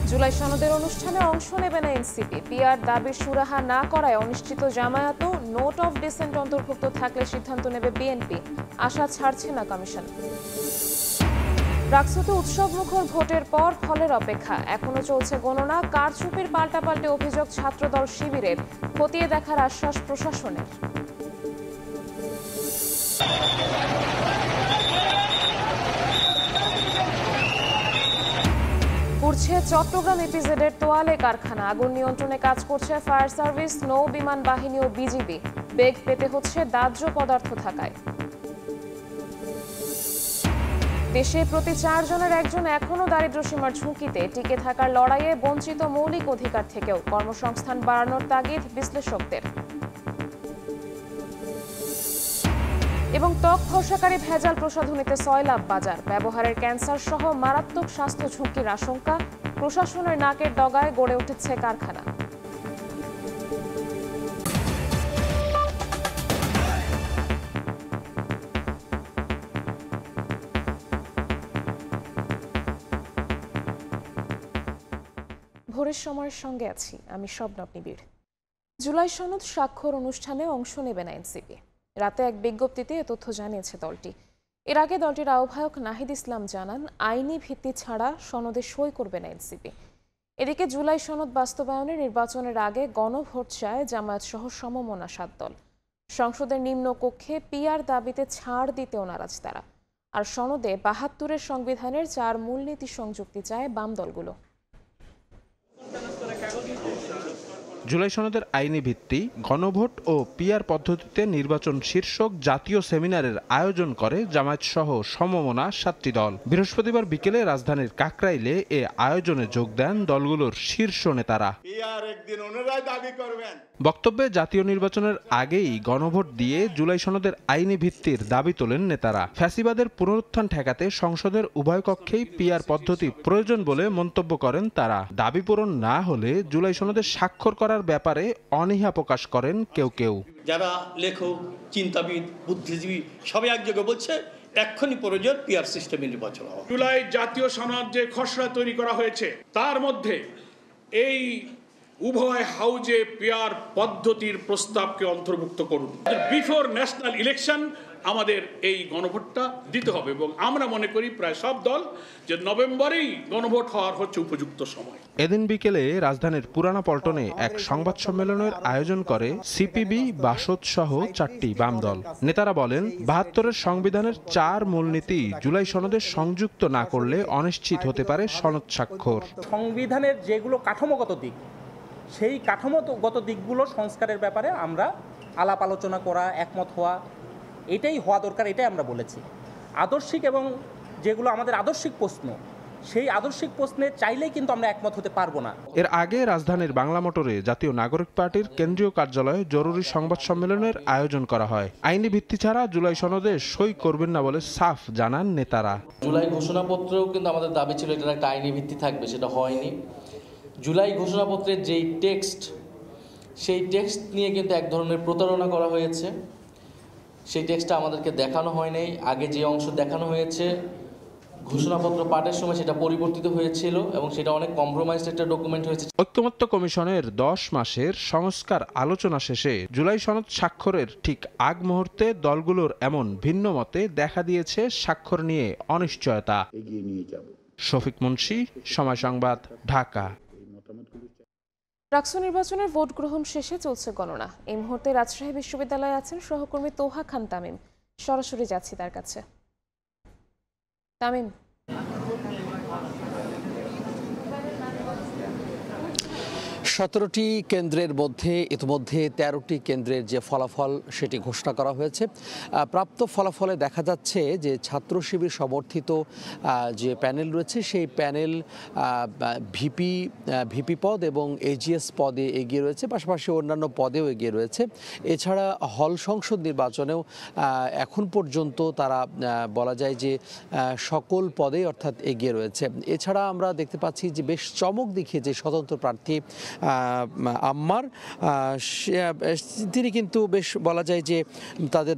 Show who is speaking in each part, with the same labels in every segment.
Speaker 1: জুলাই সনদের অনুষ্ঠানে অংশ নেবে না এনসিপি। পিআর দাবির সুরাহা না করায় অনিশ্চিত জামায়াতও নোট অফ ডিসেন্ট অন্তর্ভুক্ত থাকলে সিদ্ধান্ত নেবে বিএনপি। আশা ছাড়ছে না কমিশন। ডাকসুতে উৎসবমুখর ভোটের পর ফলের অপেক্ষা। এখনো চলছে গণনা। কারচুপির পাল্টাপাল্টে অভিযোগ ছাত্রদল শিবিরের। খতিয়ে দেখার আশ্বাস প্রশাসনের। পুড়ছে চট্টগ্রাম ইপিজেডের তোয়ালে কারখানা। আগুন নিয়ন্ত্রণে কাজ করছে ফায়ার সার্ভিস, নৌ বিমান বাহিনী ও বিজিবি। বেগ পেতে হচ্ছে দাহ্য পদার্থ থাকায়। দেশে প্রতি 4 জনের একজন এখনও দারিদ্র্যসীমার ঝুঁকিতে। টিকে থাকার লড়াইয়ে বঞ্চিত মৌলিক অধিকার থেকেও। কর্মসংস্থান বাড়ানোর তাগিদ বিশ্লেষকদের। এবং ত্বক ফর্সাকারী ভেজাল প্রসাধনীতে সয়লাব বাজার। ব্যবহারের ক্যান্সার সহ মারাত্মক স্বাস্থ্য ঝুঁকির আশঙ্কা। প্রশাসনের নাকের ডগায় গড়ে উঠেছে কারখানা। ভোরের সময়ের সঙ্গে আছি আমি শবনব নিবিড়। জুলাই সনদ স্বাক্ষর অনুষ্ঠানে অংশ নেবে না এনসিপি। রাতে এক বিজ্ঞপ্তিতে এ তথ্য জানিয়েছে দলটি। এর আগে দলটির আহ্বায়ক নাহিদ ইসলাম জানান, আইনি ভিত্তি ছাড়া সনদে সই করবে না এনসিপি। এদিকে জুলাই সনদ বাস্তবায়নে নির্বাচনের আগে গণভোট চায় জামায়াত সহ সমমনা 7 দল। সংসদের নিম্ন কক্ষে পিআর দাবিতে ছাড় দিতেও নারাজ তারা। আর সনদে 72-এর সংবিধানের 4 মূলনীতি সংযুক্তি চায় বাম দলগুলো।
Speaker 2: জুলাই সনদের আইনি ভিত্তি, গণভোট ও পিআর পদ্ধতিতে নির্বাচন শীর্ষক জাতীয় সেমিনারের আয়োজন করে জামায়াত সহ সমমনা 7টি দল। বৃহস্পতিবার বিকেলে রাজধানীর কাকরাইলে এ আয়োজনে যোগ দেন দলগুলোর শীর্ষ নেতারা। বক্তব্যে জাতীয় নির্বাচনের আগেই গণভোট দিয়ে জুলাই সনদের আইনি ভিত্তির দাবি তোলেন নেতারা। ফ্যাসিবাদের পুনরুত্থান ঠেকাতে সংসদের উভয় কক্ষেই পিআর পদ্ধতি প্রয়োজন বলে মন্তব্য করেন তারা। দাবি পূরণ না হলে জুলাই সনদে স্বাক্ষর করার ব্যাপারে অনীহা প্রকাশ করেন কেউ কেউ।
Speaker 3: যারা লেখক, চিন্তাবিদ, বুদ্ধিজীবী সবাই এক জায়গায় বলছে এক্ষুনি প্রয়োজন পিআর সিস্টেমে নির্বাচন হওয়া।
Speaker 4: জুলাই জাতীয় সনদ যে খসড়া তৈরি করা হয়েছে তার মধ্যে এই উভয় হাউজে পিআর পদ্ধতির প্রস্তাবকে অন্তর্ভুক্ত করুন। বিফোর ন্যাশনাল ইলেকশন আমাদের এই গণভোটটা দিতে হবে এবং আমরা মনে করি প্রায় সব দল যে নভেম্বরেই গণভোট হওয়ার হচ্ছে উপযুক্ত সময়।
Speaker 2: এদিন বিকেলে রাজধানীর পুরানা পল্টনে এক সংবাদ সম্মেলনের আয়োজন করে সিপিবি, বাসদ সহ 4টি বাম দল। নেতারা বলেন, 72-এর সংবিধানের 4 মূলনীতি জুলাই সনদে সংযুক্ত না করলে অনিশ্চিত হতে পারে সনদ স্বাক্ষর।
Speaker 5: সংবিধানের যেগুলো কাঠামোগত দিক, সেই কাঠামোগত দিকগুলো সংস্কারের ব্যাপারে আমরা আলাপ আলোচনা করা, একমত হওয়া, এটাই হওয়া দরকার, এটাই আমরা বলেছি। আদর্শিক এবং যেগুলো আমাদের আদর্শিক প্রশ্ন, সেই আদর্শিক প্রশ্নে চাইলেই কিন্তু আমরা একমত হতে পারবো না।
Speaker 2: এর আগে রাজধানীর বাংলা মোটরে জাতীয় নাগরিক পার্টির কেন্দ্রীয় কার্যালয়ে জরুরি সংবাদ সম্মেলনের আয়োজন করা হয়। আইনি ভিত্তি ছাড়া জুলাই সনদে সই করবেন না বলে সাফ জানান নেতারা।
Speaker 6: জুলাই ঘোষণাপত্রেও কিন্তু আমাদের দাবি ছিল এটার একটা আইনি ভিত্তি থাকবে, সেটা হয়নি। জুলাই ঘোষণাপত্রের যেই টেক্সট, সেই টেক্সট নিয়ে কিন্তু এক ধরনের প্রতারণা করা হয়েছে। সেই টেক্সটটা আমাদেরকে দেখানো হয় নাই। আগে যে অংশ দেখানো হয়েছে ঘোষণাপত্র পাঠের সময় সেটা পরিবর্তিত হয়েছিল এবং সেটা অনেক কম্প্রোমাইজড একটা ডকুমেন্ট হয়েছে।
Speaker 2: ঐক্যমত্য কমিশনের 10 মাসের সংস্কার আলোচনা শেষে জুলাই সনদ স্বাক্ষরের ঠিক আগ মুহূর্তে দলগুলোর এমন ভিন্ন মতে দেখা দিয়েছে স্বাক্ষর নিয়ে অনিশ্চয়তা। শফিক মুন্সি, সময় সংবাদ, ঢাকা।
Speaker 1: ডাকসু নির্বাচনের ভোট গ্রহণ শেষে চলছে গণনা। এই মুহূর্তে রাজশাহী বিশ্ববিদ্যালয়ে আছেন সহকর্মী তোহা খান তামিম। সরাসরি যাচ্ছি তার কাছে। তামিম,
Speaker 7: 17টি কেন্দ্রের মধ্যে ইতিমধ্যে 13টি কেন্দ্রের যে ফলাফল সেটি ঘোষণা করা হয়েছে। প্রাপ্ত ফলাফলে দেখা যাচ্ছে যে ছাত্র শিবির সমর্থিত যে প্যানেল রয়েছে সেই প্যানেল ভিপি পদ এবং এজিএস পদে এগিয়ে রয়েছে, পাশাপাশি অন্যান্য পদেও এগিয়ে রয়েছে। এছাড়া হল সংসদ নির্বাচনেও এখন পর্যন্ত তারা বলা যায় যে সকল পদেই অর্থাৎ এগিয়ে রয়েছে। এছাড়া আমরা দেখতে পাচ্ছি যে বেশ চমক দেখিয়ে যে স্বতন্ত্র প্রার্থী আম্মার, তিনি কিন্তু বেশ বলা যায় যে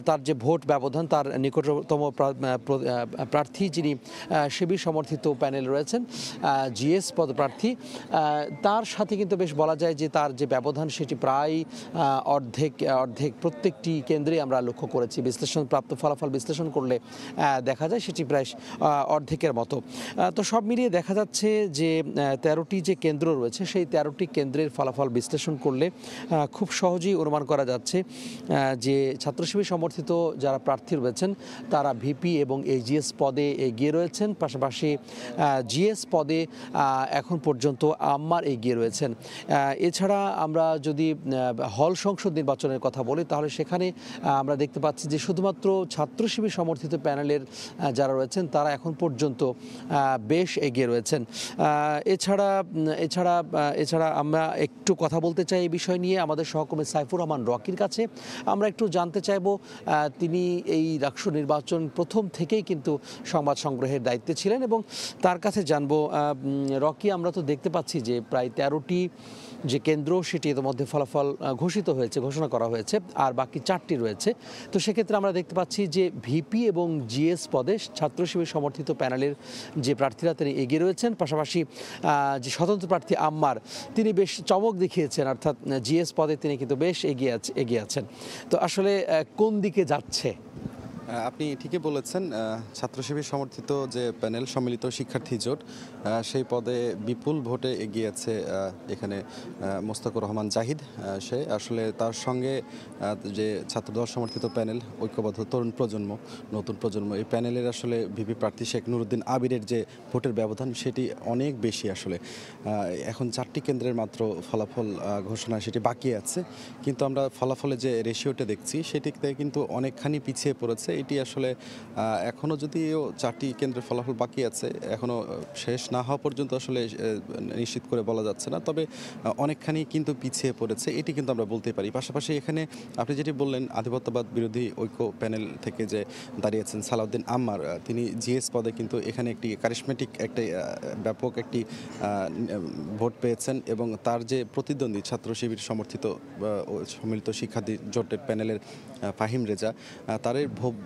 Speaker 7: তার যে ভোট ব্যবধান, তার নিকটতম প্রার্থী যিনি শিবির সমর্থিত প্যানেল রয়েছেন জিএস পদপ্রার্থী, তার সাথে কিন্তু বেশ বলা যায় যে তার যে ব্যবধান সেটি প্রায় অর্ধেক প্রত্যেকটি কেন্দ্রে আমরা লক্ষ্য করেছি। প্রাপ্ত ফলাফল বিশ্লেষণ করলে দেখা যায় সেটি প্রায় অর্ধেকের মতো। তো সব মিলিয়ে দেখা যাচ্ছে যে 13টি যে কেন্দ্র রয়েছে সেই 13টি কেন্দ্রের ফলাফল বিশ্লেষণ করলে খুব সহজেই অনুমান করা যাচ্ছে যে ছাত্র শিবির সমর্থিত যারা প্রার্থী রয়েছেন তারা ভিপি এবং এজিএস পদে এগিয়ে রয়েছেন, পাশাপাশি জিএস পদে এখন পর্যন্ত আম্মার এগিয়ে রয়েছেন। এছাড়া আমরা যদি হল সংসদ নির্বাচনের কথা বলি তাহলে সেখানে আমরা দেখতে পাচ্ছি যে শুধুমাত্র ছাত্র শিবির সমর্থিত প্যানেলের যারা রয়েছেন তারা এখন পর্যন্ত বেশ এগিয়ে রয়েছেন। এছাড়া আমরা একটু কথা বলতে চাই এই বিষয় নিয়ে আমাদের সহকর্মী সাইফুর রহমান রকির কাছে। আমরা একটু জানতে চাইব, তিনি এই ডাকসু নির্বাচন প্রথম থেকেই কিন্তু সংবাদ সংগ্রহের দায়িত্বে ছিলেন এবং তার কাছে জানবো, রকি, আমরা তো দেখতে পাচ্ছি যে প্রায় 13টি যে কেন্দ্র সেটি ইতিমধ্যে ফলাফল ঘোষণা করা হয়েছে, আর বাকি 4টি রয়েছে। তো সেক্ষেত্রে আমরা দেখতে পাচ্ছি যে ভিপি এবং জিএস পদে ছাত্র শিবির সমর্থিত প্যানেলের যে প্রার্থীরা তিনি এগিয়ে রয়েছেন, পাশাপাশি যে স্বতন্ত্র প্রার্থী আম্মার তিনি বেশ চমক দেখিয়েছেন, অর্থাৎ জিএস পদে তিনি কিন্তু বেশ এগিয়ে আছেন। তো আসলে কোন দিকে যাচ্ছে?
Speaker 8: আপনি ঠিকই বলেছেন, ছাত্র শিবির সমর্থিত যে প্যানেল সম্মিলিত শিক্ষার্থী জোট সেই পদে বিপুল ভোটে এগিয়ে আছে এখানে মোস্তাকুর রহমান জাহিদ। সে আসলে তার সঙ্গে যে ছাত্রদল সমর্থিত প্যানেল ঐক্যবদ্ধ তরুণ প্রজন্ম, নতুন প্রজন্ম, এই প্যানেলের আসলে ভিপি প্রার্থী শেখ নুরুদ্দিন আবিরের যে ভোটের ব্যবধান সেটি অনেক বেশি। আসলে এখন 4টি কেন্দ্রের মাত্র ফলাফল ঘোষণা সেটি বাকি আছে, কিন্তু আমরা ফলাফলে যে রেশিওটা দেখছি সেটিতে কিন্তু অনেকখানি পিছিয়ে পড়েছে। এটি আসলে এখনও যদিও 4টি কেন্দ্রের ফলাফল বাকি আছে, এখনও শেষ না হওয়া পর্যন্ত আসলে নিশ্চিত করে বলা যাচ্ছে না, তবে অনেকখানি কিন্তু পিছিয়ে পড়েছে এটি কিন্তু আমরা বলতেই পারি। পাশাপাশি এখানে আপনি যেটি বললেন আধিপত্যবাদ বিরোধী ঐক্য প্যানেল থেকে যে দাঁড়িয়েছেন সালাউদ্দিন আম্মার, তিনি জিএস পদে কিন্তু এখানে একটি কারিশমেটিক ব্যাপক একটি ভোট পেয়েছেন এবং তার যে প্রতিদ্বন্দ্বী ছাত্র শিবির সমর্থিত সম্মিলিত শিক্ষার্থী জোটের প্যানেলের ফাহিম রেজা, তার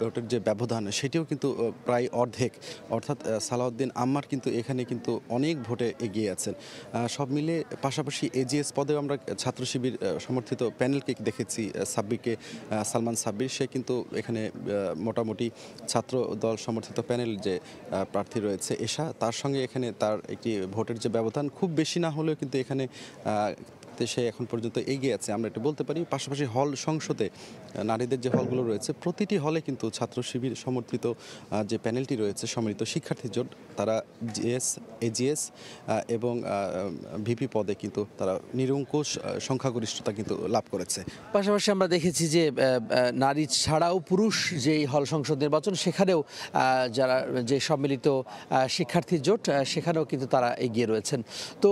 Speaker 8: ভোটের যে ব্যবধান সেটিও কিন্তু প্রায় অর্ধেক, অর্থাৎ সালাউদ্দিন আম্মার কিন্তু এখানে কিন্তু অনেক ভোটে এগিয়ে আছেন। সব মিলে পাশাপাশি এজিএস পদেও আমরা ছাত্র শিবির সমর্থিত প্যানেলকে দেখেছি, সালমান সাব্বির, সে কিন্তু এখানে মোটামুটি ছাত্র দল সমর্থিত প্যানেল যে প্রার্থী রয়েছে এশা, তার সঙ্গে এখানে তার একটি ভোটের যে ব্যবধান খুব বেশি না হলেও কিন্তু এখানে সে এখন পর্যন্ত এগিয়ে আছে, আমরা এটা বলতে পারি। পাশাপাশি হল সংসদে নারীদের যে হলগুলো রয়েছে প্রতিটি হলে কিন্তু ছাত্র শিবির সমর্থিত যে প্যানেলটি রয়েছে সম্মিলিত শিক্ষার্থী জোট, তারা জিএস, এজিএস এবং ভিপি পদে কিন্তু তারা নিরঙ্কুশ সংখ্যাগরিষ্ঠতা কিন্তু লাভ করেছে।
Speaker 7: পাশাপাশি আমরা দেখেছি যে নারী ছাড়াও পুরুষ যেই হল সংসদ নির্বাচন সেখানেও যারা যে সম্মিলিত শিক্ষার্থী জোট সেখানেও কিন্তু তারা এগিয়ে রয়েছেন। তো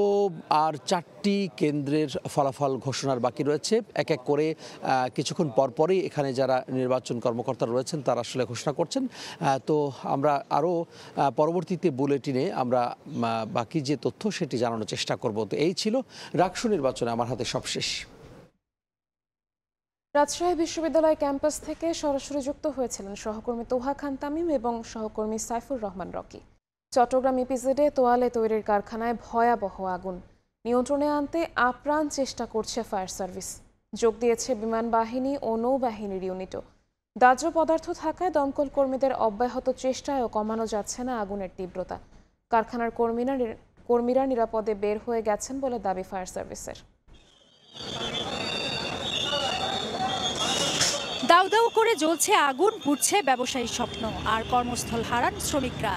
Speaker 7: আর 4টি কেন্দ্রের ফলাফল ঘোষণার বাকি রয়েছে, এক এক করে কিছুক্ষণ পরপরই এখানে যারা নির্বাচন কর্মকর্তা রয়েছেন তারা আসলে ঘোষণা করছেন। তো আমরা আরও পরবর্তীতে বুলেটিনে আমরা বাকি যে তথ্য সেটি জানানোর চেষ্টা করব। তো এই ছিল ডাকসু নির্বাচনে আমার হাতে সবশেষ।
Speaker 1: রাজশাহী বিশ্ববিদ্যালয় ক্যাম্পাস থেকে সরাসরি যুক্ত হয়েছিলেন সহকর্মী তোহা খান তামিম এবং সহকর্মী সাইফুর রহমান রকি। চট্টগ্রাম ইপিজেডে তোয়ালে তৈরির কারখানায় ভয়াবহ আগুন নিয়ন্ত্রণে আনতে আপ্রাণ চেষ্টা করছে ফায়ার সার্ভিস। যোগ দিয়েছে বিমান বাহিনী ও নৌবাহিনীর ইউনিটও। দাহ্য পদার্থ থাকায় দমকল কর্মীদের অব্যাহত চেষ্টায়ও কমানো যাচ্ছে না আগুনের তীব্রতা। কারখানার কর্মীরা নিরাপদে বের হয়ে গেছেন বলে দাবি ফায়ার সার্ভিসের।
Speaker 9: দাউ দাউ করে জ্বলছে আগুন, পুড়ছে ব্যবসায়ী স্বপ্ন, আর কর্মস্থল হারান শ্রমিকরা।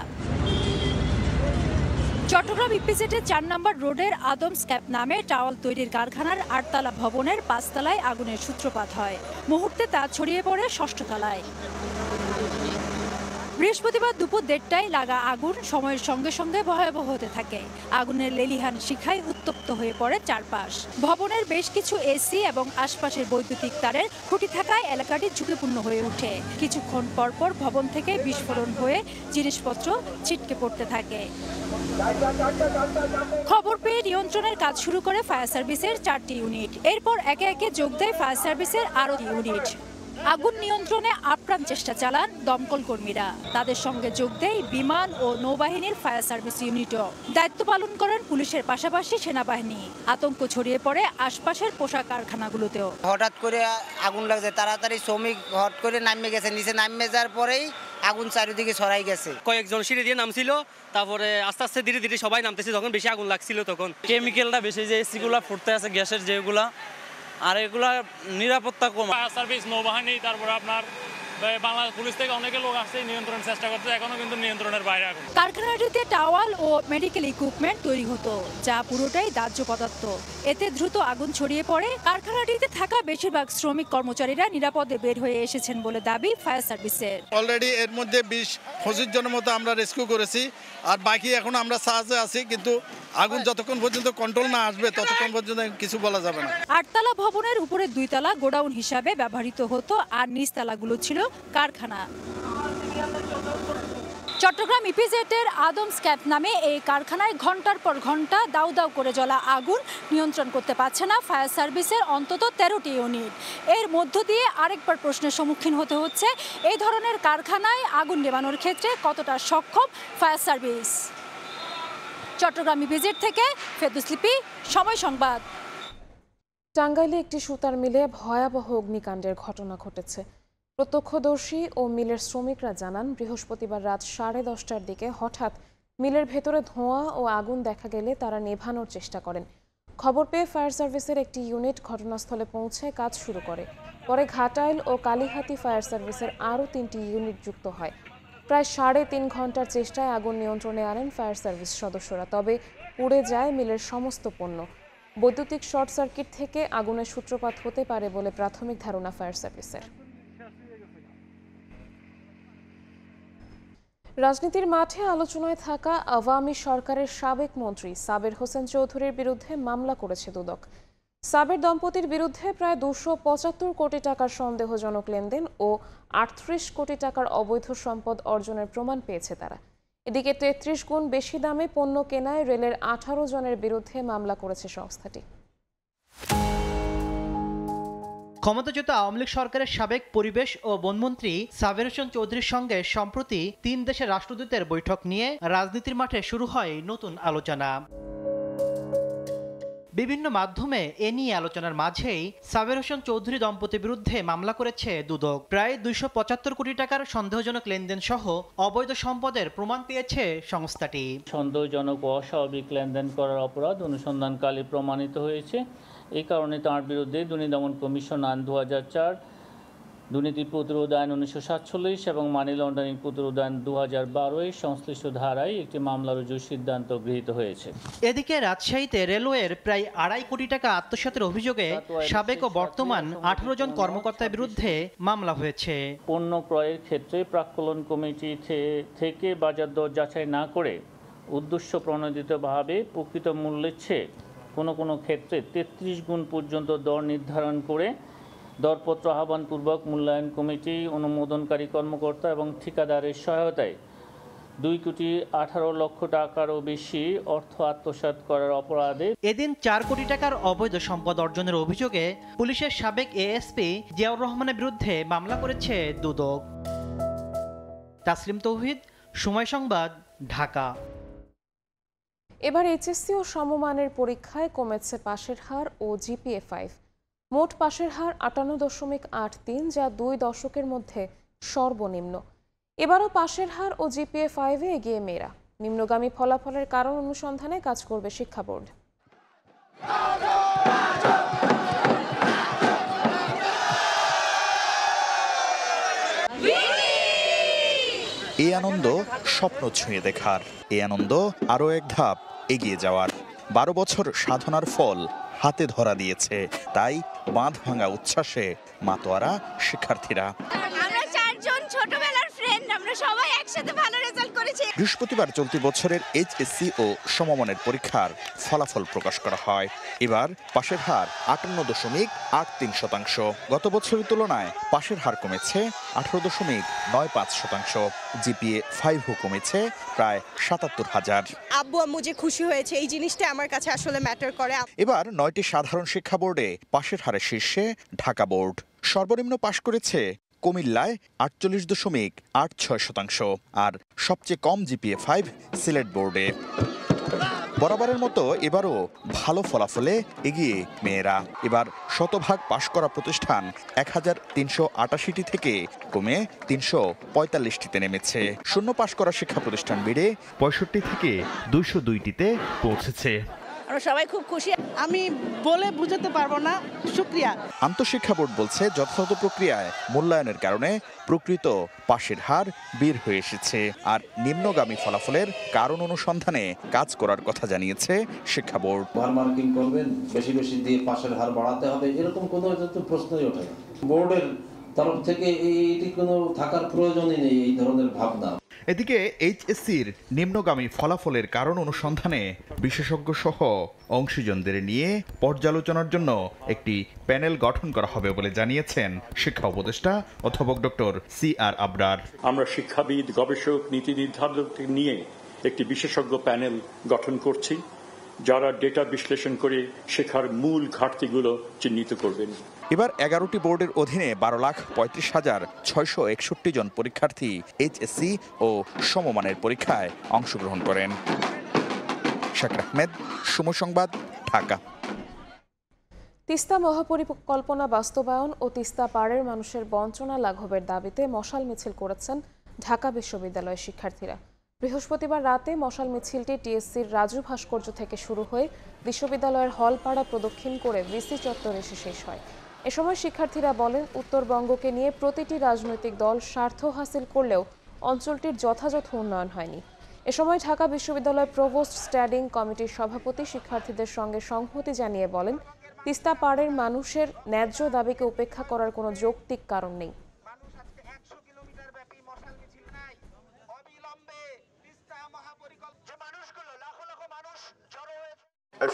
Speaker 9: চট্টগ্রাম ইপিজেডে 4 নম্বর রোডের আদম স্ক্যাপ নামে টাওয়াল তৈরির কারখানার 8তলা ভবনের 5 তলায় আগুনের সূত্রপাত হয়। মুহূর্তে তা ছড়িয়ে পড়ে 6ষ্ঠ তলায়। বৃহস্পতিবার দুপুর 1:30টায় লাগা আগুন সময়ের সঙ্গে সঙ্গে ভয়াবহ হতে থাকে। আগুনের লেলিহান শিখায় উত্তপ্ত হয়ে পড়ে চারপাশ। ভবনের বেশ কিছু এসি এবং আশপাশের বৈদ্যুতিক তারের খুঁটি থাকায় এলাকাটি ঝুঁকিপূর্ণ হয়ে ওঠে। কিছুক্ষণ পরপর ভবন থেকে বিস্ফোরণ হয়ে জিনিসপত্র ছিটকে পড়তে থাকে। খবর পেয়ে নিয়ন্ত্রণের কাজ শুরু করে ফায়ার সার্ভিসের 4টি ইউনিট। এরপর একে একে যোগ দেয় ফায়ার সার্ভিসের আরও ইউনিট। আগুন নিয়ন্ত্রণে আপ্রাণ চেষ্টা চালান দমকল কর্মীরা। তাদের সঙ্গে যোগ দেয় বিমান ও নৌবাহিনীর ফায়ার সার্ভিস ইউনিটও। দায়িত্ব পালন করেন পুলিশের পাশাপাশি সেনাবাহিনী। আতঙ্ক ছড়িয়ে পড়ে আশপাশের পোশাক কারখানাগুলোতেও।
Speaker 10: হঠাৎ করে আগুন লাগছে, তাড়াতাড়ি শ্রমিক হট করে নামে গেছে, নিচে নামে যাওয়ার পরেই আগুন চারিদিকে ছড়াই গেছে।
Speaker 11: কয়েকজন সিঁড়ি দিয়ে নামছিল, তারপরে আস্তে আস্তে ধীরে ধীরে সবাই নামতেছে। যখন বেশি আগুন লাগছিল তখন কেমিক্যালটা বেশি, যে এসিগুলা ফুটতে আছে গ্যাসের যেগুলা, আর এগুলা নিরাপত্তা কম।
Speaker 12: ফায়ার সার্ভিস, নৌবাহিনী, তারপরে আপনার বাংলাদেশ পুলিশ থেকে অনেকে লোক আসছে নিয়ন্ত্রণের চেষ্টা করতে, এখনো কিন্তু নিয়ন্ত্রণের বাইরে। এখন
Speaker 9: কারখানাটিতে টাওয়াল ও মেডিকেল ইকুইপমেন্ট তৈরি হতো, যা পুরোটাই দাহ্য পদার্থ। এতে দ্রুত আগুন ছড়িয়ে পড়ে। কারখানাটিতে থাকা বেশিরভাগ শ্রমিক কর্মচারীরা নিরাপদে বের হয়ে এসেছেন বলে দাবি ফায়ার সার্ভিসের।
Speaker 13: অলরেডি এর মধ্যে 20-25 জনের মতো আমরা রেস্কিউ করেছি, আর বাকি এখন আমরা সাহায্যে আছি, কিন্তু আগুন যতক্ষণ পর্যন্ত কন্ট্রোল না আসবে ততক্ষণ পর্যন্ত কিছু বলা যাবে না।
Speaker 9: 8তলা ভবনের উপরে 2 তলা গোডাউন হিসাবে ব্যবহৃত হতো, আর নিচতলাগুলো ছিল কারখানা। চট্টগ্রাম ইপিজেডের আদম স্ক্যাপ নামে এই কারখানায় ঘন্টার পর ঘন্টা দাউ দাউ করে জ্বলা আগুন নিয়ন্ত্রণ করতে পারছে না ফায়ার সার্ভিসের অন্তত 13টি ইউনিট। এর মধ্য দিয়ে আরেকবার প্রশ্নের সম্মুখীন হতে হচ্ছে, এই ধরনের কারখানায় আগুন নেভানোর ক্ষেত্রে কতটা সক্ষম ফায়ার সার্ভিস। চট্টগ্রাম ইপিজেড থেকে ফেরদৌস লিপি, সময় সংবাদ।
Speaker 1: টাঙ্গাইলে একটি সুতার মিলে ভয়াবহ অগ্নিকাণ্ডের ঘটনা ঘটেছে। প্রত্যক্ষদর্শী ও মিলের শ্রমিকরা জানান, বৃহস্পতিবার রাত 10:30টার দিকে হঠাৎ মিলের ভেতরে ধোঁয়া ও আগুন দেখা গেলে তারা নেভানোর চেষ্টা করেন। খবর পেয়ে ফায়ার সার্ভিসের একটি ইউনিট ঘটনাস্থলে পৌঁছে কাজ শুরু করে। পরে ঘাটাইল ও কালিহাতী ফায়ার সার্ভিসের আরও 3টি ইউনিট যুক্ত হয়। প্রায় 3.5 ঘন্টার চেষ্টায় আগুন নিয়ন্ত্রণে আনেন ফায়ার সার্ভিস সদস্যরা। তবে পুড়ে যায় মিলের সমস্ত পণ্য। বৈদ্যুতিক শর্ট সার্কিট থেকে আগুনের সূত্রপাত হতে পারে বলে প্রাথমিক ধারণা ফায়ার সার্ভিসের। রাজনীতির মাঠে আলোচনায় থাকা আওয়ামী সরকারের সাবেক মন্ত্রী সাবের হোসেন চৌধুরীর বিরুদ্ধে মামলা করেছে দুদক। সাবের দম্পতির বিরুদ্ধে প্রায় 275 কোটি টাকার সন্দেহজনক লেনদেন ও 38 কোটি টাকার অবৈধ সম্পদ অর্জনের প্রমাণ পেয়েছে তারা। এদিকে 33 গুণ বেশি দামে পণ্য কেনায় রেলের 18 জনের বিরুদ্ধে মামলা করেছে সংস্থাটি।
Speaker 14: ক্ষমতাচ্যুত আওয়ামী লীগ সরকারের সাবেক পরিবেশ ও বনমন্ত্রী সাবের হোসেন চৌধুরীর সঙ্গে সম্প্রতি 3 দেশের রাষ্ট্রদূতের বৈঠক নিয়ে রাজনীতির মাঠে শুরু হয় নতুন আলোচনা। বিভিন্ন মাধ্যমে এ নিয়ে আলোচনার মাঝেই সাবের হোসেন চৌধুরী দম্পতির বিরুদ্ধে মামলা করেছে দুদক। প্রায় 275 কোটি টাকার সন্দেহজনক লেনদেন সহ অবৈধ সম্পদের প্রমাণ পেয়েছে সংস্থাটি।
Speaker 15: সন্দেহজনক ও অস্বাভাবিক লেনদেন করার অপরাধ অনুসন্ধানকালে প্রমাণিত হয়েছে। এই কারণে তার বিরুদ্ধে দুর্নীতি দমন কমিশন আইন 2004, দুর্নীতি প্রতিরোধ আইন 1947 এবং মানি লন্ডারিং প্রতিরোধ আইন 2012 সংশ্লিষ্ট ধারায় একটি মামলা রুজুর সিদ্ধান্ত গৃহীত হয়েছে।
Speaker 14: এদিকে রাজশাহীতে রেলওয়ের প্রায় 2.5 কোটি টাকা আত্মসাতের অভিযোগে সাবেক ও বর্তমান 18 জন কর্মকর্তার বিরুদ্ধে মামলা হয়েছে।
Speaker 15: পণ্য ক্রয়ের ক্ষেত্রে প্রাক্কলন কমিটি থেকে বাজার দর যাচাই না করে উদ্দেশ্য প্রণোদিতভাবে প্রকৃত মূল্যের চেয়ে কোনো ক্ষেত্রে 33 গুণ পর্যন্ত দর নির্ধারণ করে দরপত্র আহ্বানপূর্বক মূল্যায়ন কমিটি, অনুমোদনকারী কর্মকর্তা এবং ঠিকাদারের সহায়তায় 2,18,00,000 টাকারও বেশি অর্থ আত্মসাৎ করার অপরাধে
Speaker 14: এদিন 4 কোটি টাকার অবৈধ সম্পদ অর্জনের অভিযোগে পুলিশের সাবেক এএসপি জিয়াউর রহমানের বিরুদ্ধে মামলা করেছে দুদক। তাসলিম তৌহিদ, সময় সংবাদ, ঢাকা।
Speaker 1: এবার এইচএসসি ও সমমানের পরীক্ষায় কমেছে পাশের হার ও GPA-5। মোট পাশের হার 58.83, যা 2 দশকের মধ্যে সর্বনিম্ন। এবারও পাশের হার ও GPA-5-এ এগিয়ে মেয়েরা। নিম্নগামী ফলাফলের কারণ অনুসন্ধানে কাজ করবে শিক্ষা বোর্ড।
Speaker 16: এই আনন্দ স্বপ্ন ছুঁয়ে দেখার, এই আনন্দ আরও এক ধাপ এগিয়ে যাওয়ার। 12 বছর সাধনার ফল হাতে ধরা দিয়েছে, তাই বাঁধ ভাঙা উচ্ছ্বাসে মাতোয়ারা শিক্ষার্থীরা।
Speaker 17: আমরা 4 জন ছোটবেলার ফ্রেন্ড, আমরা সবাই একসাথে ভালো রেজাল্ট করেছি।
Speaker 16: বৃহস্পতিবার চলতি বছরের এইচএসসি ও সমমানের পরীক্ষার ফলাফল প্রকাশ করা হয়। এবার পাশের হার 58.83%। গত বছরের তুলনায় পাশের হার কমেছে 18.95%। জিপিএ 5 কমেছে প্রায় 77,000।
Speaker 17: আব্বু আম্মু যে খুশি হয়েছে এই জিনিসটা আমার কাছে আসলে ম্যাটার করে।
Speaker 16: এবার 9টি সাধারণ শিক্ষা বোর্ডে পাশের হারে শীর্ষে ঢাকা বোর্ড। সর্বনিম্ন পাশ করেছে কুমিল্লায় 48.86%, আর সবচেয়ে কম জিপিএ 5 সিলেট বোর্ডে। বরাবরের মতো এবারও ভালো ফলাফলে এগিয়ে মেয়েরা। এবার শতভাগ পাশ করা প্রতিষ্ঠান 1388টি থেকে কমে 345টিতে নেমেছে। শূন্য পাশ করা শিক্ষা প্রতিষ্ঠান বেড়ে 65 থেকে 202টিতে পৌঁছেছে।
Speaker 18: আমরা সবাই খুব খুশি, আমি বলে বুঝাতে পারবো না। শুকরিয়া।
Speaker 16: আন্তঃশিক্ষা বোর্ড বলছে যথাযথ প্রক্রিয়ায় মূল্যায়নের কারণে প্রকৃত পাশের হার বের হয়ে এসেছে, আর নিম্নগামী ফলাফলের কারণ অনুসন্ধানে কাজ করার কথা জানিয়েছে শিক্ষা বোর্ড।
Speaker 19: মার্কিং করবেন, বেশি বেশি দিয়ে পাশের হার বাড়াতে হবে, এরকম কোনো প্রশ্নই ওঠে না। বোর্ডের তরফ থেকে এইটি কোনো থাকার প্রয়োজনই নেই এই ধরনের ভাবনা।
Speaker 16: এদিকে এইচএসসির নিম্নগামী ফলাফলের কারণ অনুসন্ধানে বিশেষজ্ঞ সহ অংশীজনদের নিয়ে পর্যালোচনার জন্য একটি প্যানেল গঠন করা হবে বলে জানিয়েছেন শিক্ষা উপদেষ্টা অধ্যাপক ডক্টর CR আবরার।
Speaker 20: আমরা শিক্ষাবিদ, গবেষক, নীতি নির্ধারক নিয়ে একটি বিশেষজ্ঞ প্যানেল গঠন করছি, যারা ডেটা বিশ্লেষণ করে শেখার মূল ঘাটতিগুলো চিহ্নিত করবেন।
Speaker 16: এবার 11টি বোর্ডের অধীনে 12,35,661 জন পরীক্ষার্থী এইচএসসি ও সমমানের পরীক্ষায় অংশগ্রহণ করেন। শাকির আহমেদ, সময় সংবাদ, ঢাকা।
Speaker 1: তিস্তা মহাপরিকল্পনা বাস্তবায়ন ও তিস্তা পাড়ের মানুষের বঞ্চনা লাঘবের দাবিতে মশাল মিছিল করেছেন ঢাকা বিশ্ববিদ্যালয়ের শিক্ষার্থীরা। বৃহস্পতিবার রাতে মশাল মিছিলটি টিএসসির রাজু ভাস্কর্য থেকে শুরু হয়ে বিশ্ববিদ্যালয়ের হলপাড়া প্রদক্ষিণ করে ভিসি চত্বরে এসে শেষ হয়। এ সময় শিক্ষার্থীরা বলেন, উত্তরবঙ্গকে নিয়ে প্রতিটি রাজনৈতিক দল স্বার্থ হাসিল করলেও অঞ্চলটির যথাযথ উন্নয়ন হয়নি। এ সময় ঢাকা বিশ্ববিদ্যালয় প্রভোস্ট স্ট্যান্ডিং কমিটির সভাপতি শিক্ষার্থীদের সঙ্গে সংহতি জানিয়ে বলেন, তিস্তা পাড়ের মানুষের ন্যায্য দাবিকে উপেক্ষা করার কোনো যৌক্তিক কারণ নেই।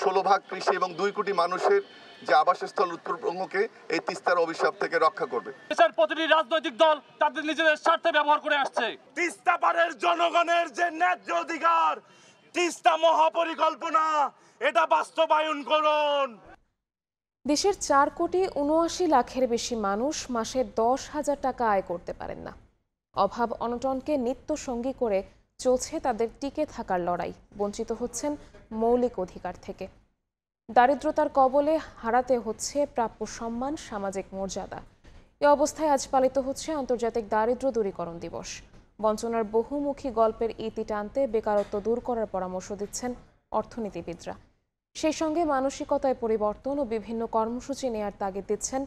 Speaker 21: 16 ভাগ কৃষি এবং 2 কোটি মানুষের যে আবাসস্থল উত্তরবঙ্গকে এই তিস্তার অভিশাপ থেকে রক্ষা করবে।
Speaker 12: দেশের প্রতিটি রাজনৈতিক দল তাদের নিজেদের স্বার্থে ব্যবহার করে আসছে।
Speaker 22: তিস্তা পাড়ের জনগণের যে ন্যায্য অধিকার, তিস্তা মহাপরিকল্পনা, এটা বাস্তবায়ন করুন।
Speaker 1: দেশের 4,79 লাখের বেশি মানুষ মাসে 10,000 টাকা আয় করতে পারেন না। অভাব অনটনকে নিত্য সঙ্গী করে চলছে তাদের টিকে থাকার লড়াই। বঞ্চিত হচ্ছেন মৌলিক অধিকার থেকে। দারিদ্রতার কবলে হারাতে হচ্ছে প্রাপ্য সম্মান, সামাজিক মর্যাদা। এ অবস্থায় আজ পালিত হচ্ছে আন্তর্জাতিক দারিদ্র দূরীকরণ দিবস। বঞ্চনার বহুমুখী গল্পের ইতি টানতে বেকারত্ব দূর করার পরামর্শ দিচ্ছেন অর্থনীতিবিদরা। সেই সঙ্গে মানসিকতায় পরিবর্তন ও বিভিন্ন কর্মসূচি নেয়ার তাগিদ দিচ্ছেন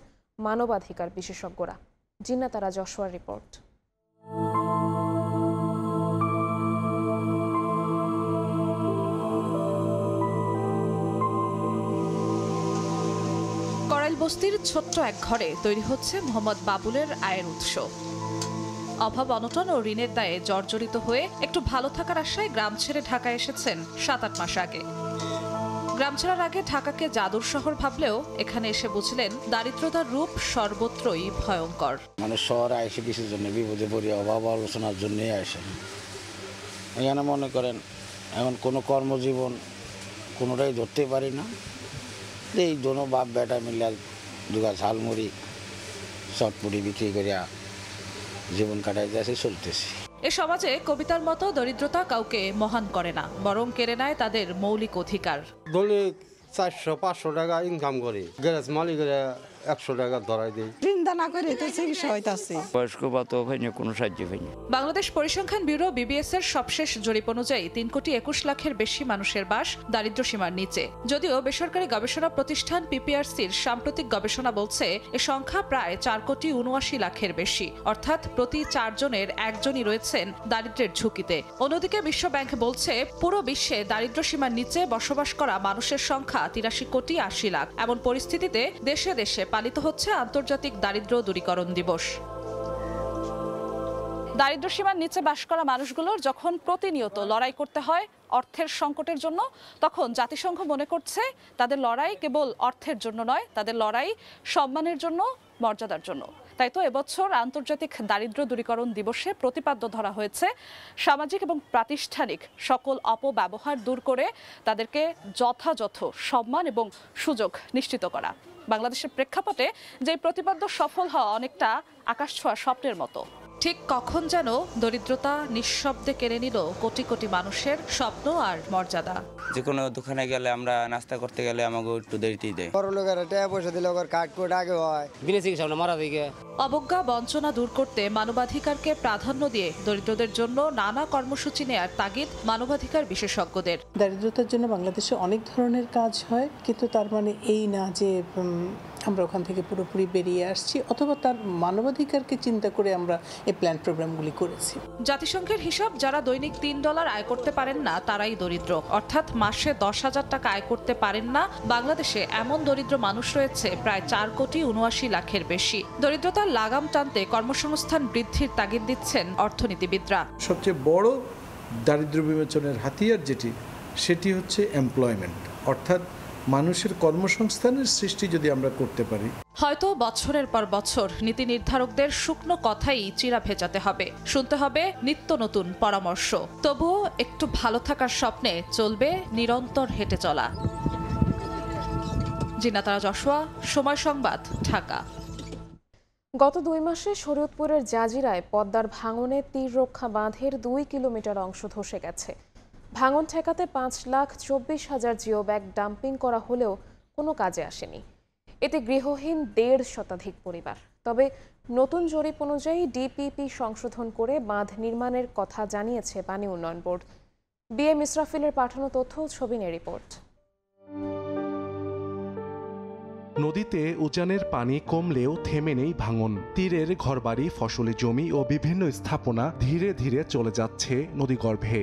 Speaker 1: মানবাধিকার বিশেষজ্ঞরা। জিন্নাতারা যশোয়ার রিপোর্ট।
Speaker 23: বস্তির ছোট্ট এক ঘরে তৈরি হচ্ছে মোহাম্মদ বাবুলের আয়ের উৎস। অভাব অনটন ও ঋণের দায়ে জর্জরিত হয়ে একটু ভালো থাকার আশায় গ্রাম ছেড়ে ঢাকায় এসেছেন 7-8 মাস আগে। গ্রাম ছাড়ার আগে ঢাকাকে জাদুর শহর ভাবলেও এখানে এসে বুঝলেন দারিদ্রতার রূপ সর্বত্রই ভয়ঙ্কর।
Speaker 24: মানুষ শহরে আইসে কিছুর জন্য বিপদে পড়ি, অভাব আলোচনার জন্যই আসেন। এখানে মনে করেন এখন কোনো কর্মজীবন কোনোটাই ধরতে পারি না। এই দোনো বাপ বেটা মিলে দুগা ঝালমুড়ি চটপুরি বিক্রি করিয়া জীবন কাটাই যাচ্ছে, চলতেছি।
Speaker 23: এ সমাজে কবিতার মতো দরিদ্রতা কাউকে মহান করে না, বরং কেড়ে নেয় তাদের মৌলিক অধিকার।
Speaker 25: দৈনিক 400-500 টাকা ইনকাম করি, গ্যারেজ মালিকেরা 100 টাকা ধরাই দেয়।
Speaker 26: বয়স্ক ভাতা হয়নি, কোনো সাহায্য হয়নি।
Speaker 23: বাংলাদেশ পরিসংখ্যান ব্যুরো BBS এর সবশেষ জরিপ অনুযায়ী 3,21 লাখের বেশি মানুষের বাস দারিদ্র্য সীমার নিচে। যদিও বেসরকারি গবেষণা প্রতিষ্ঠান PPRCর সাম্প্রতিক গবেষণা বলছে এ সংখ্যা প্রায় 4,79 লাখের বেশি, অর্থাৎ প্রতি 4 জনের একজনই রয়েছেন দারিদ্র্যের ঝুঁকিতে। অন্যদিকে বিশ্ব ব্যাংক বলছে পুরো বিশ্বে দারিদ্র্য সীমার নিচে বসবাস করা মানুষের সংখ্যা 83,80 লাখ। এমন পরিস্থিতিতে দেশে দেশে পালিত হচ্ছে আন্তর্জাতিক দারিদ্র দূরীকরণ দিবস। দারিদ্র্যসীমার নিচে বাস করা মানুষগুলোর যখন প্রতিনিয়ত লড়াই করতে হয় অর্থের সংকটের জন্য, তখন জাতিসংঘ মনে করছে তাদের লড়াই কেবল অর্থের জন্য নয়, তাদের লড়াই সম্মানের জন্য, মর্যাদার জন্য। তাই তো এবছর আন্তর্জাতিক দারিদ্র্য দূরীকরণ দিবসে প্রতিপাদ্য ধরা হয়েছে সামাজিক এবং প্রাতিষ্ঠানিক সকল অপব্যবহার দূর করে তাদেরকে যথাযথ সম্মান এবং সুযোগ নিশ্চিত করা। বাংলাদেশের প্রেক্ষাপটে যে প্রতিপাদ্য সফল হওয়া অনেকটা আকাশছোঁয়া স্বপ্নের মতো। ঠিক কখন যেন দরিদ্রতা নিঃশব্দে কেড়ে নিল কোটি কোটি মানুষের স্বপ্ন আর মর্যাদা।
Speaker 2: যে কোনো দোকানে গেলে আমরা নাস্তা করতে গেলে আমাকে একটু দেরিতেই দেয়।
Speaker 3: বড় লোকেরা টাকা পয়সা দিলে ওর কাট কোট আগে হয়, বিনা চিকিৎসা মারা দিকে।
Speaker 23: অবজ্ঞা বঞ্চনা দূর করতে মানবাধিকারকে প্রাধান্য দিয়ে দরিদ্রদের জন্য নানা কর্মসূচি নেয়ার তাগিদ মানবাধিকার বিশেষজ্ঞদের।
Speaker 4: দারিদ্রতার জন্য বাংলাদেশে অনেক ধরনের কাজ হয়, কিন্তু তার মানে এই না যে আমরা ওখান থেকে পুরোপুরি বেরিয়ে আসছি, অথবা তার মানবাধিকারকে চিন্তা করে আমরা এই প্ল্যান প্রোগ্রামগুলি করেছি।
Speaker 23: জাতিসংঘের হিসাব, যারা দৈনিক $3 আয় করতে পারেন না তারাই দরিদ্র, অর্থাৎ মাসে 10,000 টাকা আয় করতে পারেন না। বাংলাদেশে এমন দরিদ্র মানুষ রয়েছে প্রায় 4,79,00,000-এর বেশি। দরিদ্রতার লাগাম টানতে কর্মসংস্থান বৃদ্ধির তাগিদ দিচ্ছেন অর্থনীতিবিদরা।
Speaker 5: সবচেয়ে বড় দারিদ্র বিমোচনের হাতিয়ার সেটি হচ্ছে এমপ্লয়মেন্ট, অর্থাৎ মানুষের কর্মসংস্থানের সৃষ্টি যদি আমরা করতে পারি।
Speaker 23: হয়তো বছরের পর বছর নীতি নির্ধারকদের শুকনো কথাই চিরা ভেজাতে হবে, শুনতে হবে নিত্য নতুন পরামর্শ। তবুও একটু ভালো থাকার স্বপ্নে চলবে নিরন্তর হেঁটে চলা। জিনাতারা যশোয়া, সময় সংবাদ, ঢাকা।
Speaker 1: গত 2 মাসে শরীয়তপুরের জাজিরায় পদ্মার ভাঙনে তীররক্ষা বাঁধের 2 কিলোমিটার অংশ ধসে গেছে। ভাঙন ঠেকাতে 5,24,000 জিও ব্যাগ ডাম্পিং করা হলেও কোনো কাজে আসেনি। এতে গৃহহীন 1.5 শতাধিক পরিবার। তবে নতুন জরিপ অনুযায়ী ডিপিপি সংশোধন করে বাঁধ নির্মাণের কথা জানিয়েছে পানি উন্নয়ন বোর্ড। বিএম ইসরাফিলের পাঠানো তথ্য ও ছবি নিয়ে রিপোর্ট।
Speaker 6: নদীতে উজানের পানি কমলেও থেমে নেই ভাঙন। তীরের ঘরবাড়ি, ফসলি জমি ও বিভিন্ন স্থাপনা ধীরে ধীরে চলে যাচ্ছে নদীগর্ভে।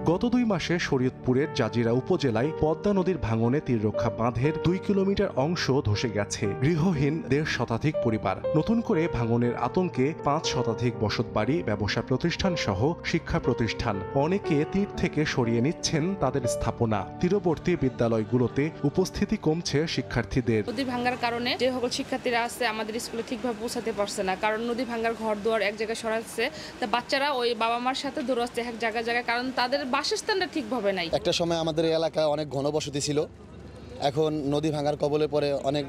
Speaker 6: গত 2 মাসে শরীয়তপুরের জাজিরা উপজেলায় পদ্মা নদীর ভাঙনে তীররক্ষা বাঁধের 2 কিলোমিটার অংশ ধসে গেছে। গৃহহীন 1.5 শতাধিক পরিবার। নতুন করে ভাঙনের আতঙ্কে 5 শতাধিক বসতবাড়ি, ব্যবসা প্রতিষ্ঠান সহ শিক্ষা প্রতিষ্ঠান। অনেকে তীর থেকে সরিয়ে নিচ্ছেন তাদের স্থাপনা। তীরবর্তী বিদ্যালয়গুলোতে উপস্থিতি কমছে শিক্ষার্থীদের।
Speaker 8: নদী ভাঙার কারণে যে সকল শিক্ষার্থীরা আছে আমাদের স্কুলে ঠিকভাবে পৌঁছাতে পারছে না, কারণ নদী ভাঙার ঘর দুয়ার এক জায়গায় সরাচ্ছে। তা বাচ্চারা ওই বাবা মার সাথে দৌড়াচ্ছে এক জায়গায়, কারণ তাদের বাসস্থানটা ঠিকভাবে নাই।
Speaker 27: একটা সময় আমাদের এলাকায় অনেক ঘনবসতি ছিল, এখন নদী ভাঙার কবলে পরে অনেক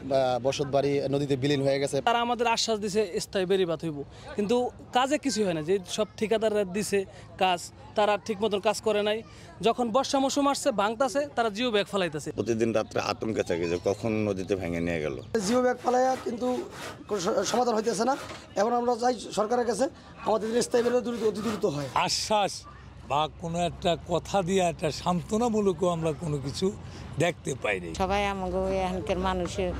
Speaker 27: বসত বাড়ি নদীতে বিলীন হয়ে গেছে।
Speaker 28: তারা আমাদের আশ্বাস দিছে স্থায়ী বেড়িবাঁধ হইব, কিন্তু কাজে কিছু হয় না। যে সব ঠিকাদাররা দিছে কাজ, তারা ঠিক মতন কাজ করে নাই। যখন বর্ষা মৌসুম আসছে ভাঙতাছে, তারা জিও ব্যাগ ফেলাইতেছে।
Speaker 29: প্রতিদিন রাত্রে আতঙ্কে থাকে যে কখন নদীতে ভেঙে নিয়ে গেল।
Speaker 27: জিও ব্যাগ ফেলাইয়া কিন্তু সমাধান হইতেছে না। এখন আমরা চাই সরকারের কাছে আমাদের স্থায়ী বেড়িবাঁধ অতি দ্রুত হয়।
Speaker 30: আশ্বাস বা কোনো একটা কথা দিয়ে একটা সান্ত্বনামূলকও আমরা কোনো কিছু দেখতে পাইনি।
Speaker 31: সবাই আমাকে এখানকার মানুষের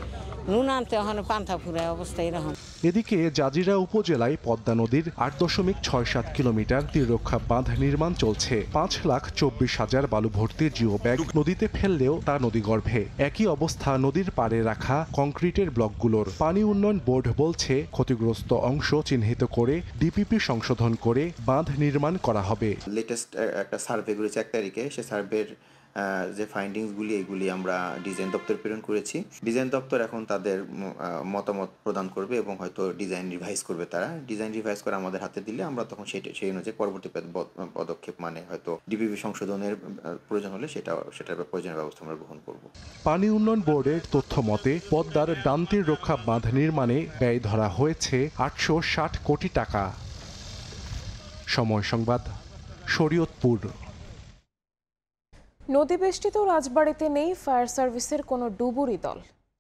Speaker 31: নুন আনতে ওখানে পান্থা ফুরায় অবস্থা এরকম।
Speaker 6: এদিকে জাজিরা উপজেলায় পদ্মা নদীর 8.67 কিলোমিটার তীররক্ষা বাঁধ নির্মাণ চলছে। 5,24,000 বালু ভর্তি জিও ব্যাগ নদীতে ফেললেও তা নদীগর্ভে। একই অবস্থা নদীর পাড়ে রাখা কংক্রিটের ব্লকগুলোর। পানি উন্নয়ন বোর্ড বলছে ক্ষতিগ্রস্ত অংশ চিহ্নিত করে ডিপিপি সংশোধন করে বাঁধ নির্মাণ করা হবে।
Speaker 32: লেটেস্ট একটা সার্ভে করেছে 1 তারিখে, সে সার্ভের যে ফাইন্ডিংসগুলি এগুলি আমরা ডিজাইন দপ্তর প্রেরণ করেছি। ডিজাইন দপ্তর এখন তাদের মতামত প্রদান করবে এবং হয়তো ডিজাইন রিভাইজ করবে। তারা ডিজাইন রিভাইজ করে আমাদের হাতে দিলে আমরা তখন সেই অনুযায়ী পরবর্তী পদক্ষেপ, মানে হয়তো ডিপিপি সংশোধনের প্রয়োজন হলে সেটার প্রয়োজনীয় ব্যবস্থা আমরা গ্রহণ করব।
Speaker 6: পানি উন্নয়ন বোর্ডের তথ্য মতে পদ্মার ডান তীররক্ষা বাঁধ নির্মাণে ব্যয় ধরা হয়েছে 860 কোটি টাকা। সময় সংবাদ, শরীয়তপুর।
Speaker 1: নদীবেষ্টিত রাজবাড়িতে নেই ফায়ার সার্ভিসের কোনো ডুবুরি দল।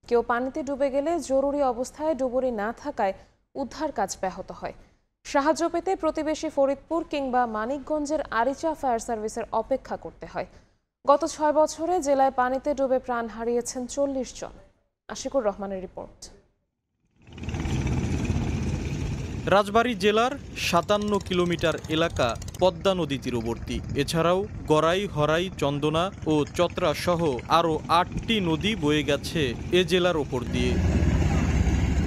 Speaker 1: কেউ পানিতে ডুবে গেলে জরুরি অবস্থায় ডুবুরি না থাকায় উদ্ধার কাজ ব্যাহত হয়। সাহায্য পেতে প্রতিবেশী ফরিদপুর কিংবা মানিকগঞ্জের আরিচা ফায়ার সার্ভিসের অপেক্ষা করতে হয়। গত 6 বছরে জেলায় পানিতে ডুবে প্রাণ হারিয়েছেন 40 জন। আশিকুর রহমানের রিপোর্ট।
Speaker 33: রাজবাড়ী জেলার 57 কিলোমিটার এলাকা পদ্মা নদী তীরবর্তী। এছাড়াও গড়াই, হরাই, চন্দনা ও চত্রা সহ আরও 8টি নদী বয়ে গেছে এ জেলার ওপর দিয়ে।